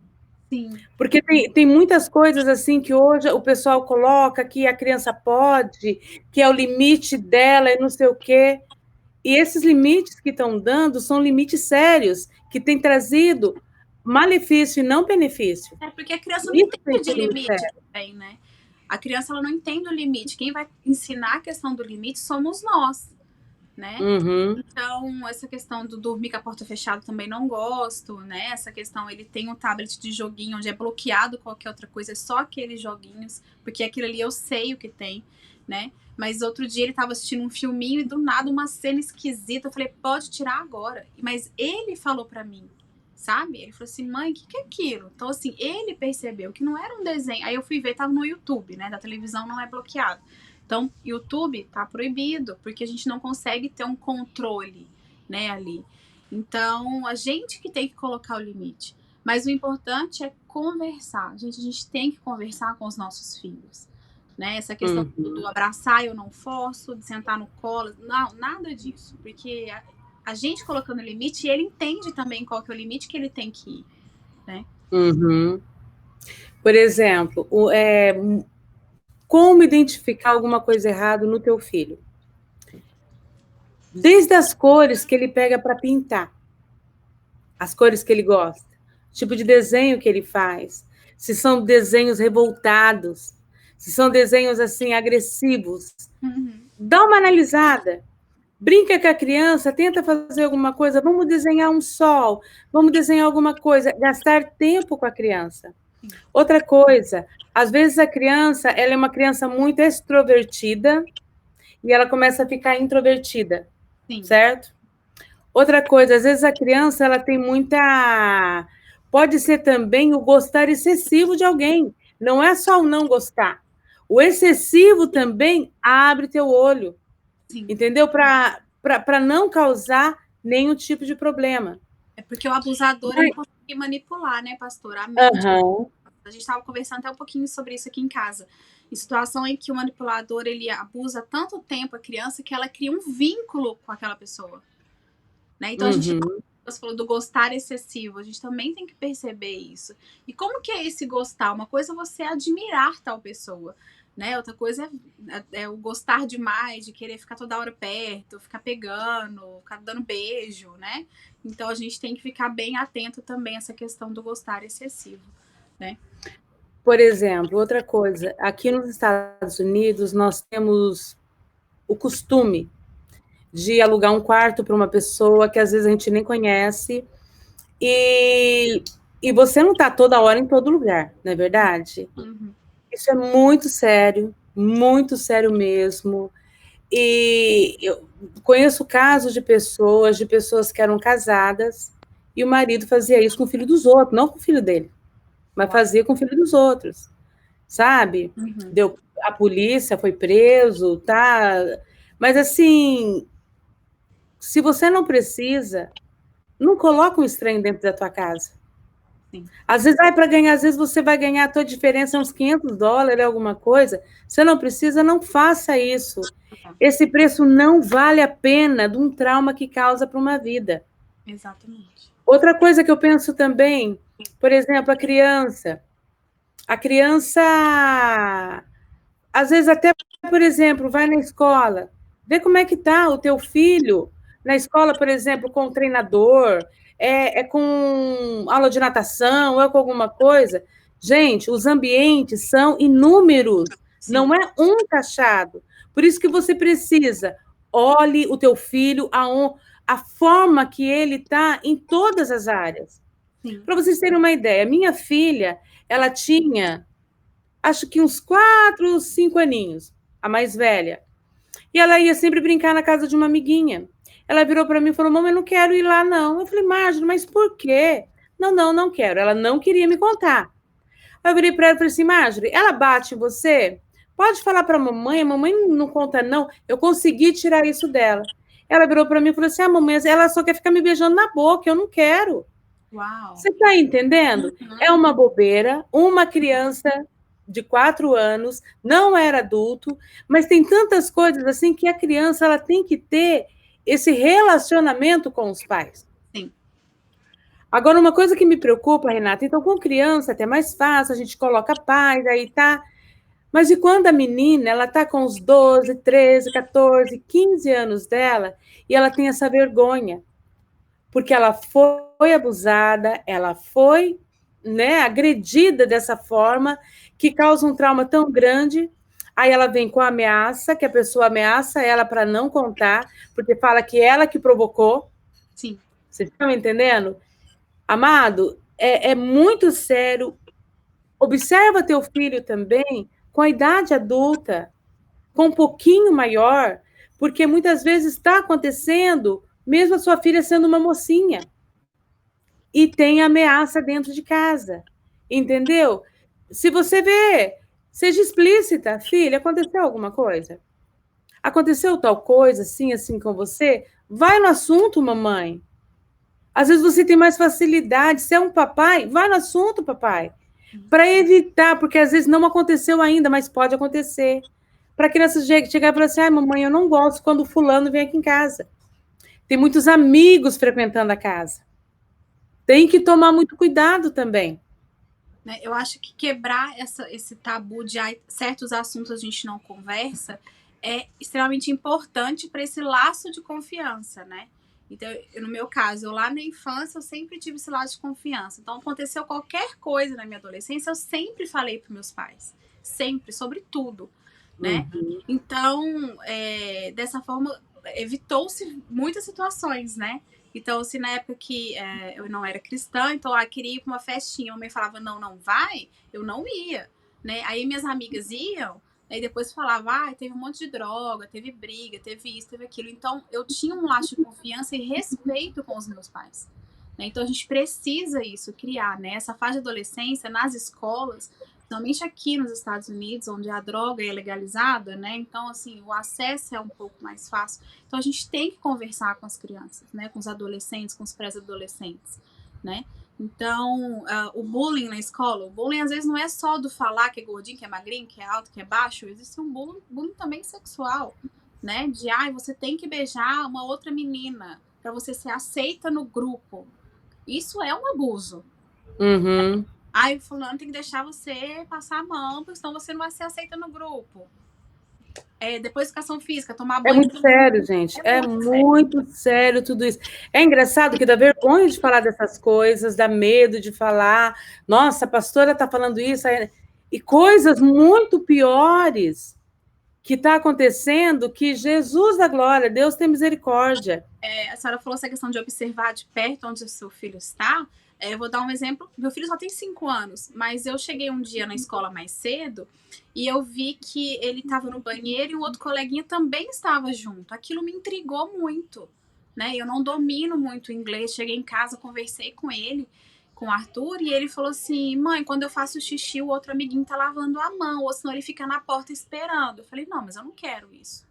Sim. Porque tem muitas coisas assim que hoje o pessoal coloca que a criança pode, que é o limite dela e não sei o quê. E esses limites que estão dando são limites sérios, que têm trazido malefício e não benefício. Porque a criança não Isso tem entende de sido limite sério. também, né? A criança ela não entende o limite. Quem vai ensinar a questão do limite somos nós, né? Uhum. Então, essa questão do dormir com a porta fechada também não gosto, né? Essa questão, ele tem um tablet de joguinho onde é bloqueado qualquer outra coisa, é só aqueles joguinhos, porque aquilo ali eu sei o que tem, né? Mas outro dia ele tava assistindo um filminho e do nada uma cena esquisita, eu falei, pode tirar agora. Mas ele falou para mim, sabe? Ele falou assim, mãe, o que é aquilo? Então, assim, ele percebeu que não era um desenho. Aí eu fui ver, tava no YouTube, né? Da televisão não é bloqueado. Então, YouTube tá proibido, porque a gente não consegue ter um controle, né, ali. Então, a gente que tem que colocar o limite. Mas o importante é conversar. Gente, a gente tem que conversar com os nossos filhos. Né? Essa questão do abraçar eu não forço, de sentar no colo, não, nada disso. Porque a gente colocando limite, ele entende também qual que é o limite que ele tem que ir, né? Uhum. Por exemplo, como identificar alguma coisa errada no teu filho? Desde as cores que ele pega para pintar, as cores que ele gosta, o tipo de desenho que ele faz, se são desenhos revoltados, se são desenhos assim agressivos. Uhum. Dá uma analisada. Brinca com a criança, tenta fazer alguma coisa, vamos desenhar um sol, vamos desenhar alguma coisa, gastar tempo com a criança. Outra coisa, às vezes a criança, ela é uma criança muito extrovertida e ela começa a ficar introvertida, Sim. certo? Outra coisa, às vezes a criança, ela tem muita... Pode ser também o gostar excessivo de alguém, não é só o não gostar. O excessivo também abre teu olho, Sim. entendeu? Para não causar nenhum tipo de problema. É porque o abusador ele consegue manipular, né, pastor? A mente. Uhum. A gente estava conversando até um pouquinho sobre isso aqui em casa. Em situação em que o manipulador ele abusa tanto tempo a criança que ela cria um vínculo com aquela pessoa. Né? Então a gente você falou do gostar excessivo, a gente também tem que perceber isso. E como que é esse gostar? Uma coisa é você admirar tal pessoa, né? Outra coisa é o gostar demais, de querer ficar toda hora perto, ficar pegando, ficar dando beijo, né? Então a gente tem que ficar bem atento também a essa questão do gostar excessivo, né? Por exemplo, outra coisa, aqui nos Estados Unidos nós temos o costume de alugar um quarto para uma pessoa que às vezes a gente nem conhece e você não está toda hora em todo lugar, não é verdade? Uhum. Isso é muito sério mesmo. E eu conheço casos de pessoas que eram casadas e o marido fazia isso com o filho dos outros, não com o filho dele, mas fazia com o filho dos outros, sabe? Uhum. A polícia foi preso, tá? Mas assim, se você não precisa, não coloca um estranho dentro da tua casa. Sim. Às vezes, para ganhar, às vezes você vai ganhar a tua diferença uns $500, alguma coisa. Você não precisa, não faça isso. Esse preço não vale a pena de um trauma que causa para uma vida. Exatamente. Outra coisa que eu penso também, por exemplo, a criança. A criança, às vezes até, por exemplo, vai na escola, vê como é que está o teu filho na escola, por exemplo, com o treinador, é com aula de natação, ou é com alguma coisa. Gente, os ambientes são inúmeros, Sim, não é um taxado. Por isso que você precisa, olhe o teu filho, a forma que ele está em todas as áreas. sim. Para vocês terem uma ideia, minha filha, ela tinha, acho que uns 4, 5 aninhos, a mais velha. E ela ia sempre brincar na casa de uma amiguinha. Ela virou para mim e falou: Mamãe, eu não quero ir lá, não. Eu falei: Marjorie, mas por quê? Não, não, não quero. Ela não queria me contar. Aí eu virei para ela e falei assim: Marjorie, ela bate em você? Pode falar para a mamãe não conta, não. Eu consegui tirar isso dela. Ela virou para mim e falou assim: Ah, mamãe, ela só quer ficar me beijando na boca, eu não quero. Uau. Você está entendendo? É Uhum. uma bobeira, uma criança de 4 anos, não era adulto, mas tem tantas coisas assim que a criança ela tem que ter esse relacionamento com os pais. Sim, Agora, uma coisa que me preocupa, Renata, então com criança é até mais fácil, a gente coloca paz, aí tá. Mas e quando a menina, ela tá com os 12, 13, 14, 15 anos dela, e ela tem essa vergonha, porque ela foi abusada, ela foi, né, agredida dessa forma, que causa um trauma tão grande. Aí ela vem com a ameaça, que a pessoa ameaça ela para não contar, porque fala que ela que provocou. sim. Vocês estão entendendo? Amado, é muito sério. Observa teu filho também com a idade adulta, com um pouquinho maior, porque muitas vezes está acontecendo, mesmo a sua filha sendo uma mocinha. E tem ameaça dentro de casa. Entendeu? Se você vê, seja explícita, filha, aconteceu alguma coisa? Aconteceu tal coisa, assim, assim com você? Vai no assunto, mamãe. Às vezes você tem mais facilidade. Se é um papai, vai no assunto, papai. Para evitar, porque às vezes não aconteceu ainda, mas pode acontecer. Para a criança chegar e falar assim: ai, mamãe, eu não gosto quando o fulano vem aqui em casa. Tem muitos amigos frequentando a casa. Tem que tomar muito cuidado também. Né? Eu acho que quebrar esse tabu de certos assuntos a gente não conversa é extremamente importante para esse laço de confiança, né? Então, no meu caso, eu lá na infância, eu sempre tive esse laço de confiança. Então, aconteceu qualquer coisa na minha adolescência, eu sempre falei para meus pais. Sempre, sobre tudo, né? Uhum. Então, dessa forma, evitou-se muitas situações, né? Então, se na época que eu não era cristã, então queria ir para uma festinha, a mãe falava, não, não vai, eu não ia, né? Aí minhas amigas iam, aí depois falava, teve um monte de droga, teve briga, teve isso, teve aquilo. Então, eu tinha um laço de confiança e respeito com os meus pais. Né? Então, a gente precisa isso, criar, né? Essa fase de adolescência nas escolas, principalmente aqui nos Estados Unidos, onde a droga é legalizada, né? Então, assim, o acesso é um pouco mais fácil. Então, a gente tem que conversar com as crianças, né? Com os adolescentes, com os pré-adolescentes, né? Então, o bullying na escola, o bullying às vezes não é só do falar que é gordinho, que é magrinho, que é alto, que é baixo, existe um bullying também sexual, né? De, você tem que beijar uma outra menina para você ser aceita no grupo. Isso é um abuso. Uhum. O fulano tem que deixar você passar a mão, porque senão você não vai ser aceita no grupo. Depois educação física, tomar É banho. muito sério, gente. É É muito sério. muito sério tudo isso. É engraçado que dá vergonha de falar dessas coisas, dá medo de falar. Nossa, a pastora está falando isso. E coisas muito piores que está acontecendo que Jesus da glória, Deus tem misericórdia. A senhora falou essa questão de observar de perto onde o seu filho está. Eu vou dar um exemplo. Meu filho só tem 5 anos, mas eu cheguei um dia na escola mais cedo e eu vi que ele estava no banheiro e um outro coleguinha também estava junto. Aquilo me intrigou muito, né? Eu não domino muito inglês. Cheguei em casa, conversei com ele, com o Arthur, e ele falou assim: mãe, quando eu faço xixi, o outro amiguinho tá lavando a mão, ou senão ele fica na porta esperando. Eu falei: não, mas eu não quero isso.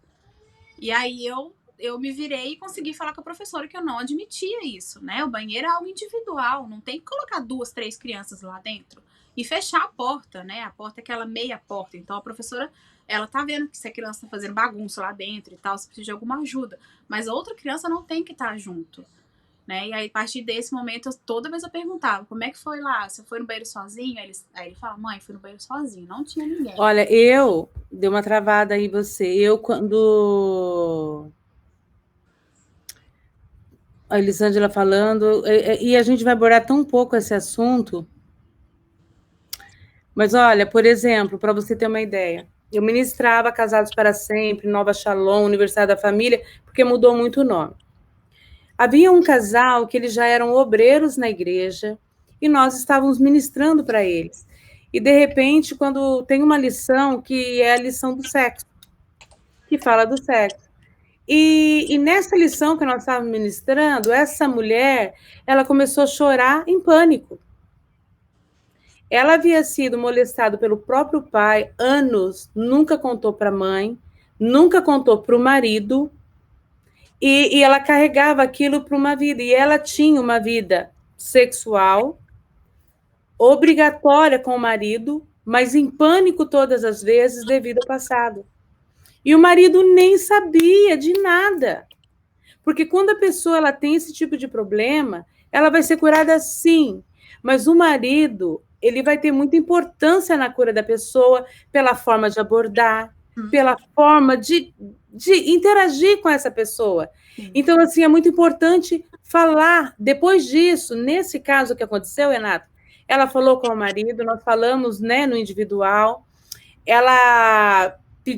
E aí eu me virei e consegui falar com a professora que eu não admitia isso, né? O banheiro é algo individual, não tem que colocar 2, 3 crianças lá dentro e fechar a porta, né? A porta é aquela meia porta. Então a professora, ela tá vendo que se a criança tá fazendo bagunça lá dentro e tal, se precisa de alguma ajuda, mas a outra criança não tem que estar junto. Né? E aí, a partir desse momento, toda vez eu perguntava, como é que foi lá? Você foi no banheiro sozinho? Aí ele fala, mãe, fui no banheiro sozinho, não tinha ninguém. Olha, eu dei uma travada aí você. Eu quando a Elisângela falando, e a gente vai abordar tão pouco esse assunto, mas olha, por exemplo, para você ter uma ideia, eu ministrava Casados para Sempre, Nova Shalom, Universidade da Família, porque mudou muito o nome. Havia um casal que eles já eram obreiros na igreja e nós estávamos ministrando para eles. E, de repente, quando tem uma lição que é a lição do sexo, que fala do sexo. E nessa lição que nós estávamos ministrando, essa mulher, ela começou a chorar em pânico. Ela havia sido molestada pelo próprio pai anos, nunca contou para a mãe, nunca contou para o marido, e ela carregava aquilo para uma vida. E ela tinha uma vida sexual, obrigatória com o marido, mas em pânico todas as vezes devido ao passado. E o marido nem sabia de nada. Porque quando a pessoa ela tem esse tipo de problema, ela vai ser curada sim. Mas o marido, ele vai ter muita importância na cura da pessoa pela forma de abordar, pela forma de interagir com essa pessoa. Então, assim, é muito importante falar. Depois disso, nesse caso que aconteceu, Renato, ela falou com o marido, nós falamos, né, no individual.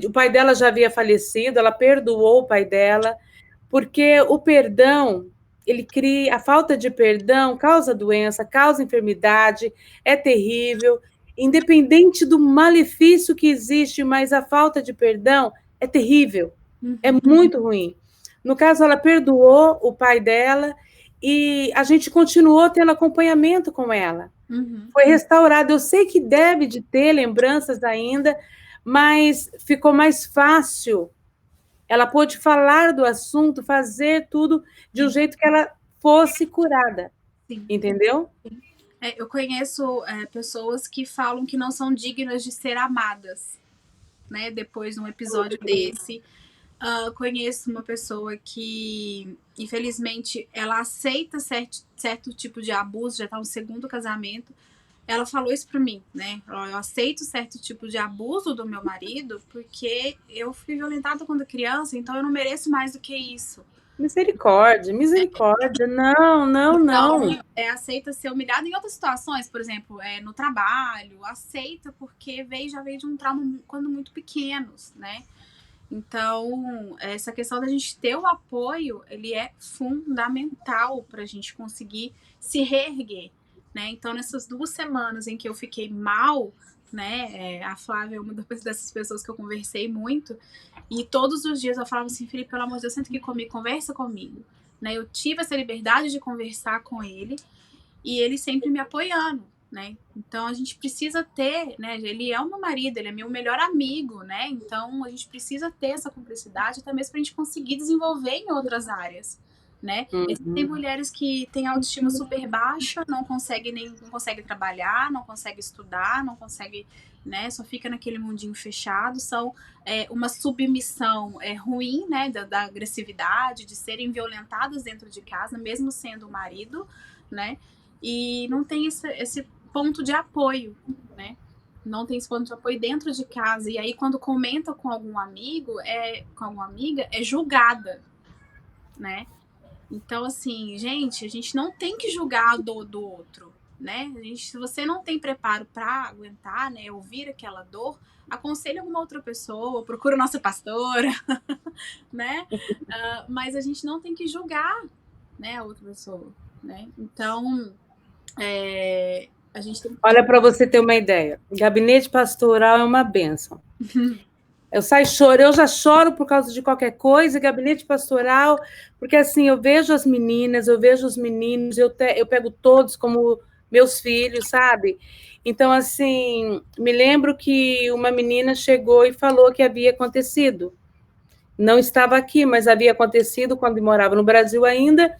O pai dela já havia falecido, ela perdoou o pai dela, porque o perdão, ele cria, a falta de perdão causa doença, causa enfermidade, é terrível, independente do malefício que existe, mas a falta de perdão é terrível, é muito ruim. No caso, ela perdoou o pai dela e a gente continuou tendo acompanhamento com ela. Foi restaurado. Eu sei que deve de ter lembranças ainda, mas ficou mais fácil. Ela pôde falar do assunto, fazer tudo de um jeito que ela fosse curada. Sim. Entendeu? Eu conheço pessoas que falam que não são dignas de ser amadas, né? Depois de um episódio desse. Conheço uma pessoa que, infelizmente, ela aceita certo tipo de abuso, já está no segundo casamento. Ela falou isso para mim, né? Eu aceito certo tipo de abuso do meu marido porque eu fui violentada quando criança, então eu não mereço mais do que isso. Misericórdia, misericórdia. Não, não, não. Então, aceita ser humilhada em outras situações, por exemplo, no trabalho, aceita porque já veio de um trauma quando muito pequenos, né? Então, essa questão da gente ter o apoio, ele é fundamental para a gente conseguir se reerguer, né? Então, nessas 2 semanas em que eu fiquei mal, né? A Flávia é uma dessas pessoas que eu conversei muito, e todos os dias eu falava assim, Felipe, pelo amor de Deus, senta aqui comigo, conversa comigo, né? Eu tive essa liberdade de conversar com ele, e ele sempre me apoiando, né? Então a gente precisa ter, né? Ele é o meu marido, ele é meu melhor amigo, né? Então a gente precisa ter essa cumplicidade até mesmo para a gente conseguir desenvolver em outras áreas, né? Tem mulheres que têm autoestima super baixa, não consegue trabalhar, não consegue estudar, não consegue, né? Só fica naquele mundinho fechado. São uma submissão ruim, né? Da agressividade, de serem violentadas dentro de casa, mesmo sendo o marido, né? E não tem esse ponto de apoio, né? Não tem esse ponto de apoio dentro de casa. E aí, quando comenta com algum amigo, com alguma amiga, é julgada, né? Então, assim, gente, a gente não tem que julgar a dor do outro, né? Se você não tem preparo para aguentar, né, ouvir aquela dor, aconselhe alguma outra pessoa, procura nossa pastora, né? Mas a gente não tem que julgar, né, a outra pessoa, né? Então, a gente tem... Olha, para você ter uma ideia, gabinete pastoral é uma bênção. Eu saio chorando, eu já choro por causa de qualquer coisa, gabinete pastoral, porque assim, eu vejo as meninas, eu vejo os meninos, eu pego todos como meus filhos, sabe? Então, assim, me lembro que uma menina chegou e falou que havia acontecido. Não estava aqui, mas havia acontecido quando morava no Brasil ainda,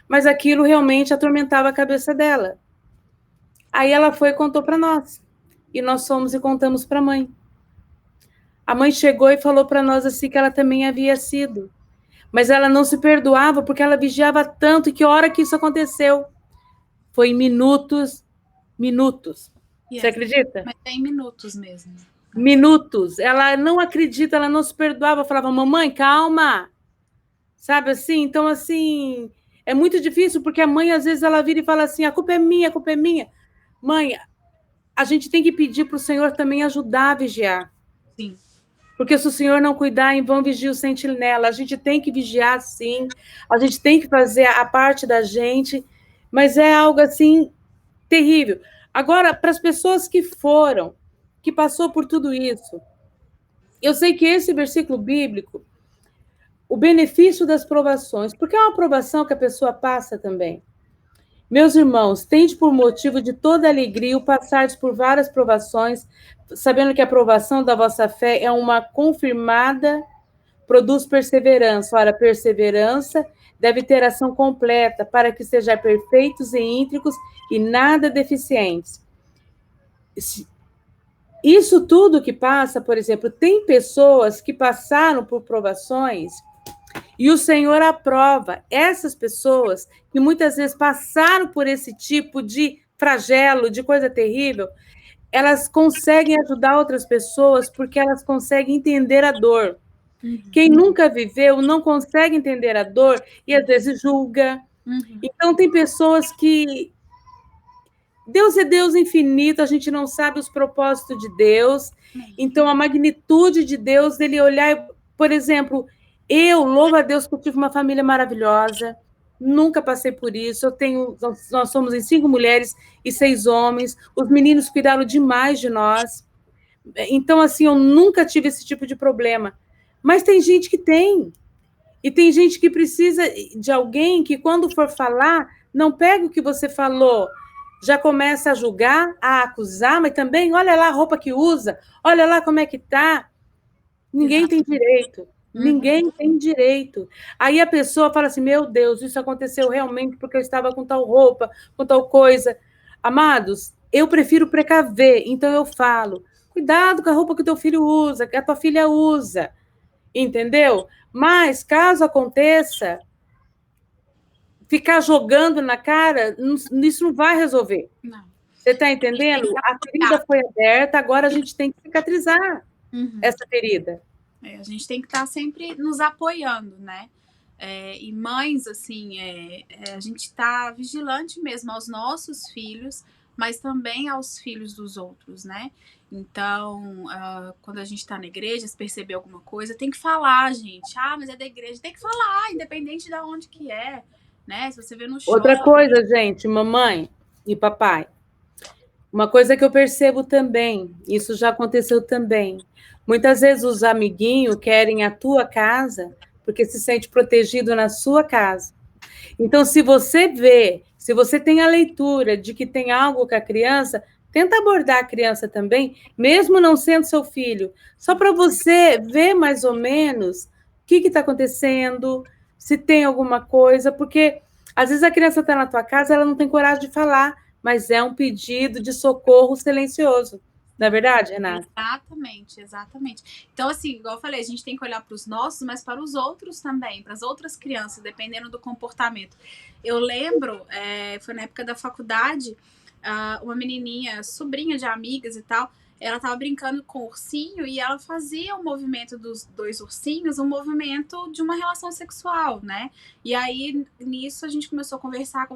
mas aquilo realmente atormentava a cabeça dela. Aí ela foi e contou para nós. E nós fomos e contamos para a mãe. A mãe chegou e falou para nós assim que ela também havia sido. Mas ela não se perdoava porque ela vigiava tanto e que hora que isso aconteceu? Foi em minutos. Você acredita? Mas é em minutos mesmo. Minutos. Ela não acredita, ela não se perdoava. Falava, mamãe, calma. Sabe assim? Então, assim, É muito difícil, porque a mãe, às vezes, ela vira e fala assim, a culpa é minha, a culpa é minha. Mãe, a gente tem que pedir para o Senhor também ajudar a vigiar. Sim. Porque se o Senhor não cuidar, em vão vigia o sentinela. A gente tem que vigiar, sim. A gente tem que fazer a parte da gente, mas é algo, assim, terrível. Agora, para as pessoas que foram, que passou por tudo isso, eu sei que esse versículo bíblico, o benefício das provações, porque é uma provação que a pessoa passa também. Meus irmãos, tende por motivo de toda alegria o passardes por várias provações, sabendo que a provação da vossa fé é uma confirmada, produz perseverança. Ora, perseverança deve ter ação completa, para que sejam perfeitos e íntegros e nada deficientes. Isso tudo que passa, por exemplo, tem pessoas que passaram por provações e o Senhor aprova essas pessoas que muitas vezes passaram por esse tipo de flagelo, de coisa terrível, elas conseguem ajudar outras pessoas porque elas conseguem entender a dor. Quem nunca viveu não consegue entender a dor e às vezes julga. Então tem pessoas que Deus é Deus infinito, a gente não sabe os propósitos de Deus. Então, a magnitude de Deus, ele olhar, por exemplo, eu louvo a Deus que eu tive uma família maravilhosa, nunca passei por isso. Nós somos em 5 mulheres e 6 homens, os meninos cuidaram demais de nós. Então, assim, eu nunca tive esse tipo de problema. Mas tem gente que tem. E tem gente que precisa de alguém que, quando for falar, não pega o que você falou, já começa a julgar, a acusar, mas também, olha lá a roupa que usa, olha lá como é que tá. Ninguém tem direito. Ninguém tem direito. Aí a pessoa fala assim, meu Deus, isso aconteceu realmente porque eu estava com tal roupa, com tal coisa. Amados, eu prefiro precaver, então eu falo, cuidado com a roupa que o teu filho usa, que a tua filha usa. Entendeu? Mas, caso aconteça, ficar jogando na cara, isso não vai resolver. Não. Você está entendendo? A ferida foi aberta, agora a gente tem que cicatrizar essa ferida. A gente tem que estar sempre nos apoiando, né? E mães, assim, a gente está vigilante mesmo aos nossos filhos, mas também aos filhos dos outros, né? Então, quando a gente está na igreja, se perceber alguma coisa, tem que falar, gente. Ah, mas é da igreja. Tem que falar, independente de onde que é, né? Se você vê no show... Outra coisa, gente, mamãe e papai, uma coisa que eu percebo também, isso já aconteceu também, muitas vezes os amiguinhos querem a tua casa porque se sente protegido na sua casa. Então, se você vê, se você tem a leitura de que tem algo com a criança, tenta abordar a criança também, mesmo não sendo seu filho, só para você ver mais ou menos o que está acontecendo, se tem alguma coisa, porque às vezes a criança está na tua casa, ela não tem coragem de falar, mas é um pedido de socorro silencioso. Não é verdade, Renata? Exatamente, exatamente. Então, assim, igual eu falei, a gente tem que olhar para os nossos, mas para os outros também, para as outras crianças, dependendo do comportamento. Eu lembro, foi na época da faculdade, uma menininha, sobrinha de amigas e tal, ela tava brincando com o ursinho e ela fazia o movimento dos 2 ursinhos, um movimento de uma relação sexual, né? E aí, nisso, a gente começou a conversar,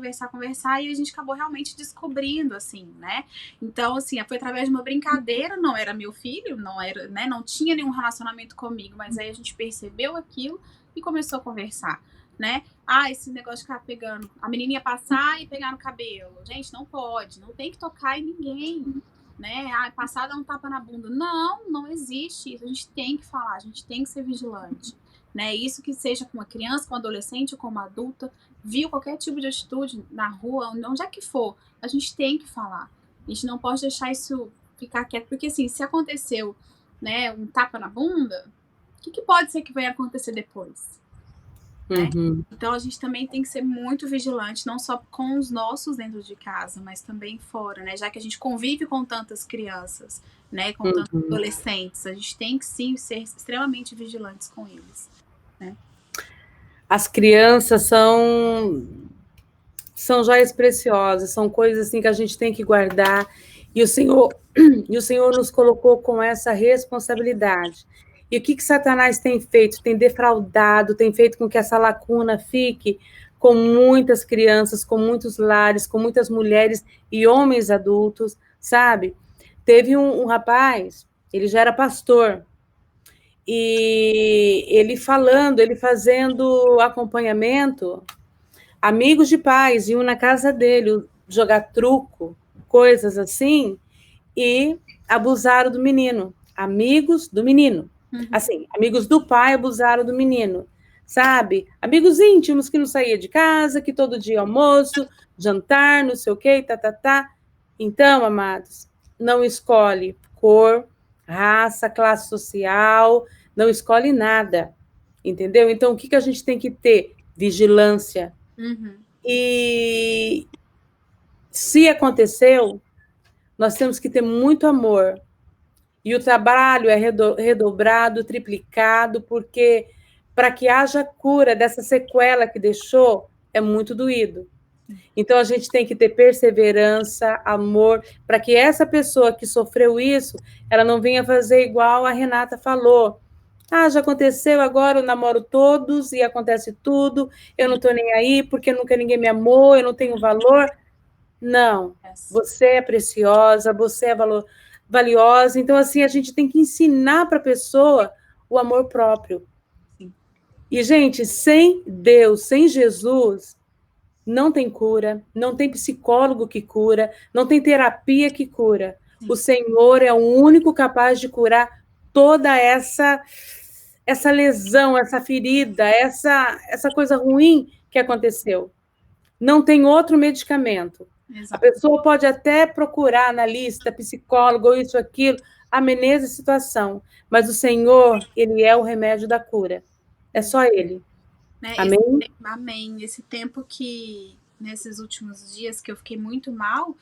e a gente acabou realmente descobrindo, assim, né? Então, assim, foi através de uma brincadeira, não era meu filho, não era, né? Não tinha nenhum relacionamento comigo, mas aí a gente percebeu aquilo e começou a conversar, né? Esse negócio de ficar pegando, a menininha passar e pegar no cabelo. Gente, não pode, não tem que tocar em ninguém, né? Passar dar um tapa na bunda. Não, não existe isso. A gente tem que falar, a gente tem que ser vigilante, né? Isso que seja com uma criança, com um adolescente ou com uma adulta, viu qualquer tipo de atitude na rua, onde é que for, a gente tem que falar. A gente não pode deixar isso ficar quieto, porque assim, se aconteceu, né, um tapa na bunda, o que pode ser que vai acontecer depois? Né? Então a gente também tem que ser muito vigilante, não só com os nossos dentro de casa, mas também fora, né? Já que a gente convive com tantas crianças, né? Com tantos adolescentes, a gente tem que sim ser extremamente vigilantes com eles, né? As crianças são joias preciosas, são coisas assim que a gente tem que guardar, e o Senhor nos colocou com essa responsabilidade. E o que Satanás tem feito? Tem defraudado, tem feito com que essa lacuna fique com muitas crianças, com muitos lares, com muitas mulheres e homens adultos, sabe? Teve um rapaz, ele já era pastor, e ele fazendo acompanhamento, amigos de pais iam na casa dele jogar truco, coisas assim, e abusaram do menino. Amigos do menino. Assim, amigos do pai abusaram do menino, sabe? Amigos íntimos que não saía de casa, que todo dia almoço, jantar, não sei o quê, tá, tá, tá. Então, amados, não escolhe cor, raça, classe social, não escolhe nada, entendeu? Então, o que que a gente tem que ter? Vigilância. E se aconteceu, nós temos que ter muito amor. E o trabalho é redobrado, triplicado, porque para que haja cura dessa sequela que deixou, é muito doído. Então, a gente tem que ter perseverança, amor, para que essa pessoa que sofreu isso, ela não venha fazer igual a Renata falou. Ah, já aconteceu, agora eu namoro todos e acontece tudo, eu não estou nem aí porque nunca ninguém me amou, eu não tenho valor. Não, você é preciosa, você é valiosa. Então, assim, a gente tem que ensinar para a pessoa o amor próprio. Sim. E, gente, sem Deus, sem Jesus, não tem cura, não tem psicólogo que cura, não tem terapia que cura. Sim. O Senhor é o único capaz de curar toda essa lesão, essa ferida, essa coisa ruim que aconteceu. Não tem outro medicamento. Exato. A pessoa pode até procurar na lista, psicólogo, ou isso, aquilo, ameneza a situação, mas o Senhor, ele é o remédio da cura. É só ele. Né? Amém? Amém. Esse tempo que, nesses últimos dias, que eu fiquei muito mal,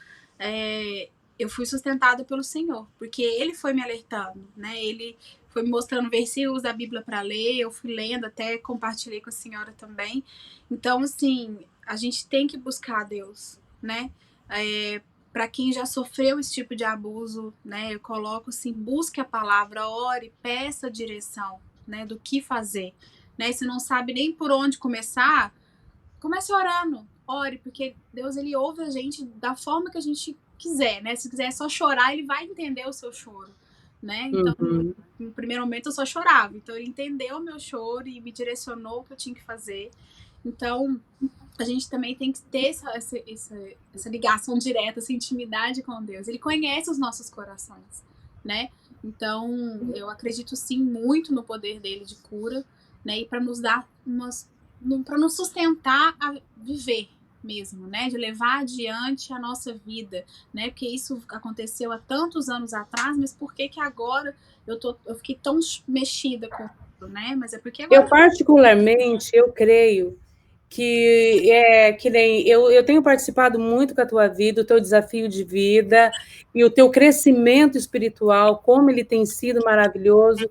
eu fui sustentada pelo Senhor, porque ele foi me alertando, né? Ele foi me mostrando versículos da Bíblia para ler, eu fui lendo, até compartilhei com a senhora também. Então, assim, a gente tem que buscar a Deus, né? Para quem já sofreu esse tipo de abuso, né? Eu coloco assim, busque a palavra, ore, peça direção, né? Do que fazer, né? Se não sabe nem por onde começar, comece orando, ore, porque Deus, ele ouve a gente da forma que a gente quiser, né? Se quiser só chorar, ele vai entender o seu choro, né? Então, no primeiro momento eu só chorava, então ele entendeu o meu choro e me direcionou o que eu tinha que fazer. Então, a gente também tem que ter essa ligação direta, essa intimidade com Deus. Ele conhece os nossos corações, né? Então, eu acredito sim muito no poder dele de cura, né? E para nos dar para nos sustentar a viver mesmo, né? De levar adiante a nossa vida, né? Porque isso aconteceu há tantos anos atrás, mas por que agora eu fiquei tão mexida com isso, né? Mas é porque agora... Eu particularmente, eu creio que nem eu tenho participado muito com a tua vida, o teu desafio de vida e o teu crescimento espiritual, como ele tem sido maravilhoso.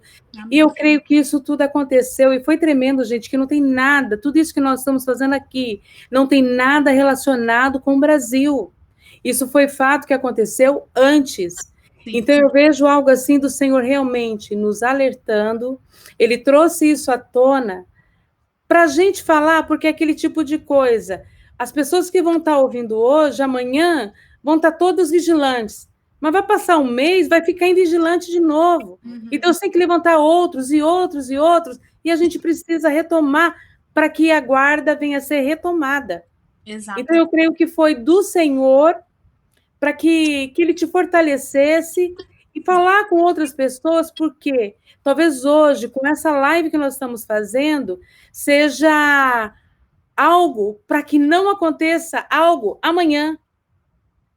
E eu creio que isso tudo aconteceu e foi tremendo, gente, que não tem nada, tudo isso que nós estamos fazendo aqui, não tem nada relacionado com o Brasil. Isso foi fato que aconteceu antes. Sim. Então eu vejo algo assim do Senhor realmente nos alertando. Ele trouxe isso à tona para a gente falar, porque é aquele tipo de coisa. As pessoas que vão estar ouvindo hoje, amanhã, vão estar todas vigilantes. Mas vai passar um mês, vai ficar invigilante de novo. Então, tem que levantar outros e outros e outros, e a gente precisa retomar para que a guarda venha a ser retomada. Exato. Então, eu creio que foi do Senhor para que ele te fortalecesse e falar com outras pessoas, porque talvez hoje, com essa live que nós estamos fazendo, seja algo para que não aconteça algo amanhã.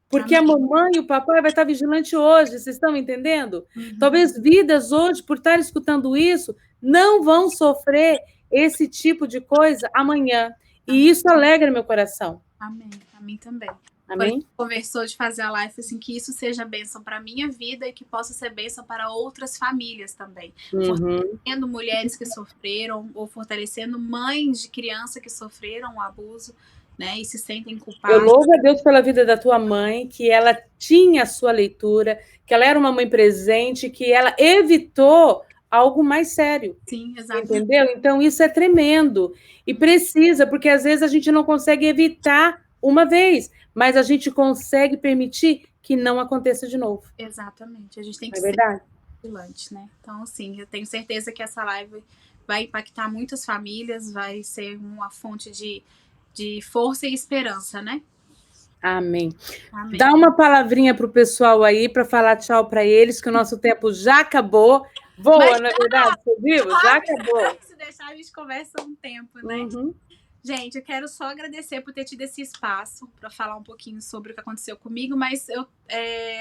Porque a mamãe e o papai vai estar vigilante hoje, vocês estão entendendo? Talvez vidas hoje, por estar escutando isso, não vão sofrer esse tipo de coisa amanhã. E isso alegra meu coração. Amém. A mim também. Amém? A gente conversou de fazer a live, assim, que isso seja bênção para a minha vida e que possa ser bênção para outras famílias também. Fortalecendo mulheres que sofreram ou fortalecendo mães de criança que sofreram o abuso, né, e se sentem culpadas. Eu louvo a Deus pela vida da tua mãe, que ela tinha a sua leitura, que ela era uma mãe presente, que ela evitou algo mais sério. Sim, exatamente. Entendeu? Então, isso é tremendo. E precisa, porque às vezes a gente não consegue evitar uma vez, mas a gente consegue permitir que não aconteça de novo. Exatamente. A gente tem que É ser verdade? vigilante, né? Então, assim, eu tenho certeza que essa live vai impactar muitas famílias, vai ser uma fonte de força e esperança, né? Amém. Amém. Dá uma palavrinha para o pessoal aí, para falar tchau para eles, que o nosso tempo já acabou. Boa, não é verdade? Você viu? Já acabou. Se deixar, a gente conversa um tempo, né? Uhum. Gente, eu quero só agradecer por ter tido esse espaço para falar um pouquinho sobre o que aconteceu comigo, mas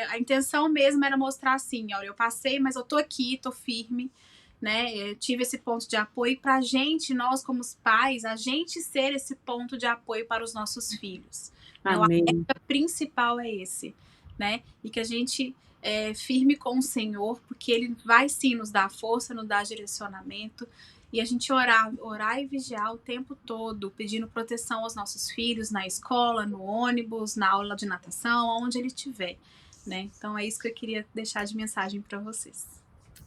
a intenção mesmo era mostrar assim, olha, eu passei, mas eu tô aqui, tô firme, né? Eu tive esse ponto de apoio para a gente, nós como os pais, a gente ser esse ponto de apoio para os nossos filhos. Né? O Amém. alerta principal é esse, né? E que a gente firme com o Senhor, porque Ele vai sim nos dar força, nos dar direcionamento. E a gente orar e vigiar o tempo todo, pedindo proteção aos nossos filhos na escola, no ônibus, na aula de natação, onde ele estiver, né? Então é isso que eu queria deixar de mensagem para vocês.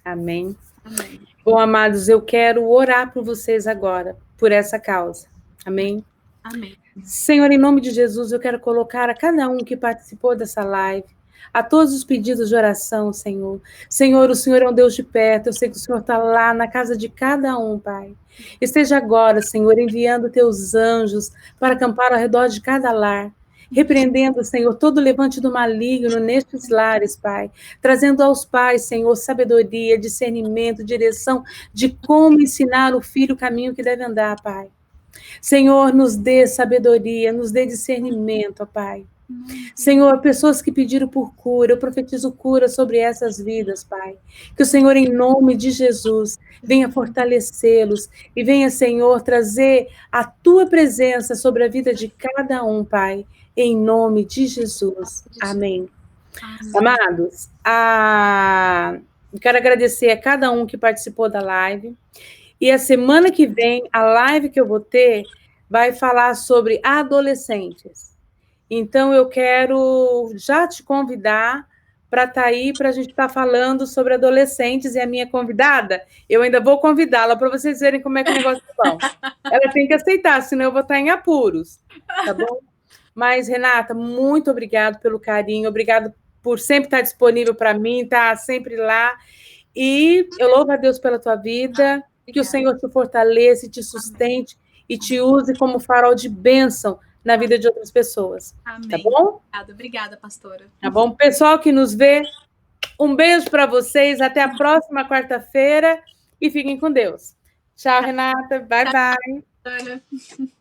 Amém. Amém. Bom, amados, eu quero orar por vocês agora, por essa causa. Amém? Amém. Senhor, em nome de Jesus, eu quero colocar a cada um que participou dessa live, a todos os pedidos de oração, Senhor. Senhor, o Senhor é um Deus de perto, eu sei que o Senhor está lá na casa de cada um, Pai. Esteja agora, Senhor, enviando teus anjos para acampar ao redor de cada lar, repreendendo, Senhor, todo levante do maligno nestes lares, Pai, trazendo aos pais, Senhor, sabedoria, discernimento, direção de como ensinar o filho o caminho que deve andar, Pai. Senhor, nos dê sabedoria, nos dê discernimento, ó Pai. Senhor, pessoas que pediram por cura, eu profetizo cura sobre essas vidas, Pai. Que o Senhor, em nome de Jesus, venha fortalecê-los e venha, Senhor, trazer a tua presença sobre a vida de cada um, Pai. Em nome de Jesus. Amém. Amados, quero agradecer a cada um que participou da live. E a semana que vem, a live que eu vou ter vai falar sobre adolescentes. Então, eu quero já te convidar para estar aí, para a gente estar falando sobre adolescentes. E a minha convidada, eu ainda vou convidá-la para vocês verem como é que o negócio é bom. Ela tem que aceitar, senão eu vou estar em apuros, tá bom? Mas, Renata, muito obrigado pelo carinho, obrigado por sempre estar disponível para mim, estar sempre lá. E eu louvo a Deus pela tua vida, que o Senhor te fortaleça, te sustente e te use como farol de bênção na vida de outras pessoas. Amém. Tá bom? Obrigada, pastora. Tá bom? Pessoal que nos vê, um beijo para vocês. Até a próxima quarta-feira e fiquem com Deus. Tchau, Renata. Bye, bye.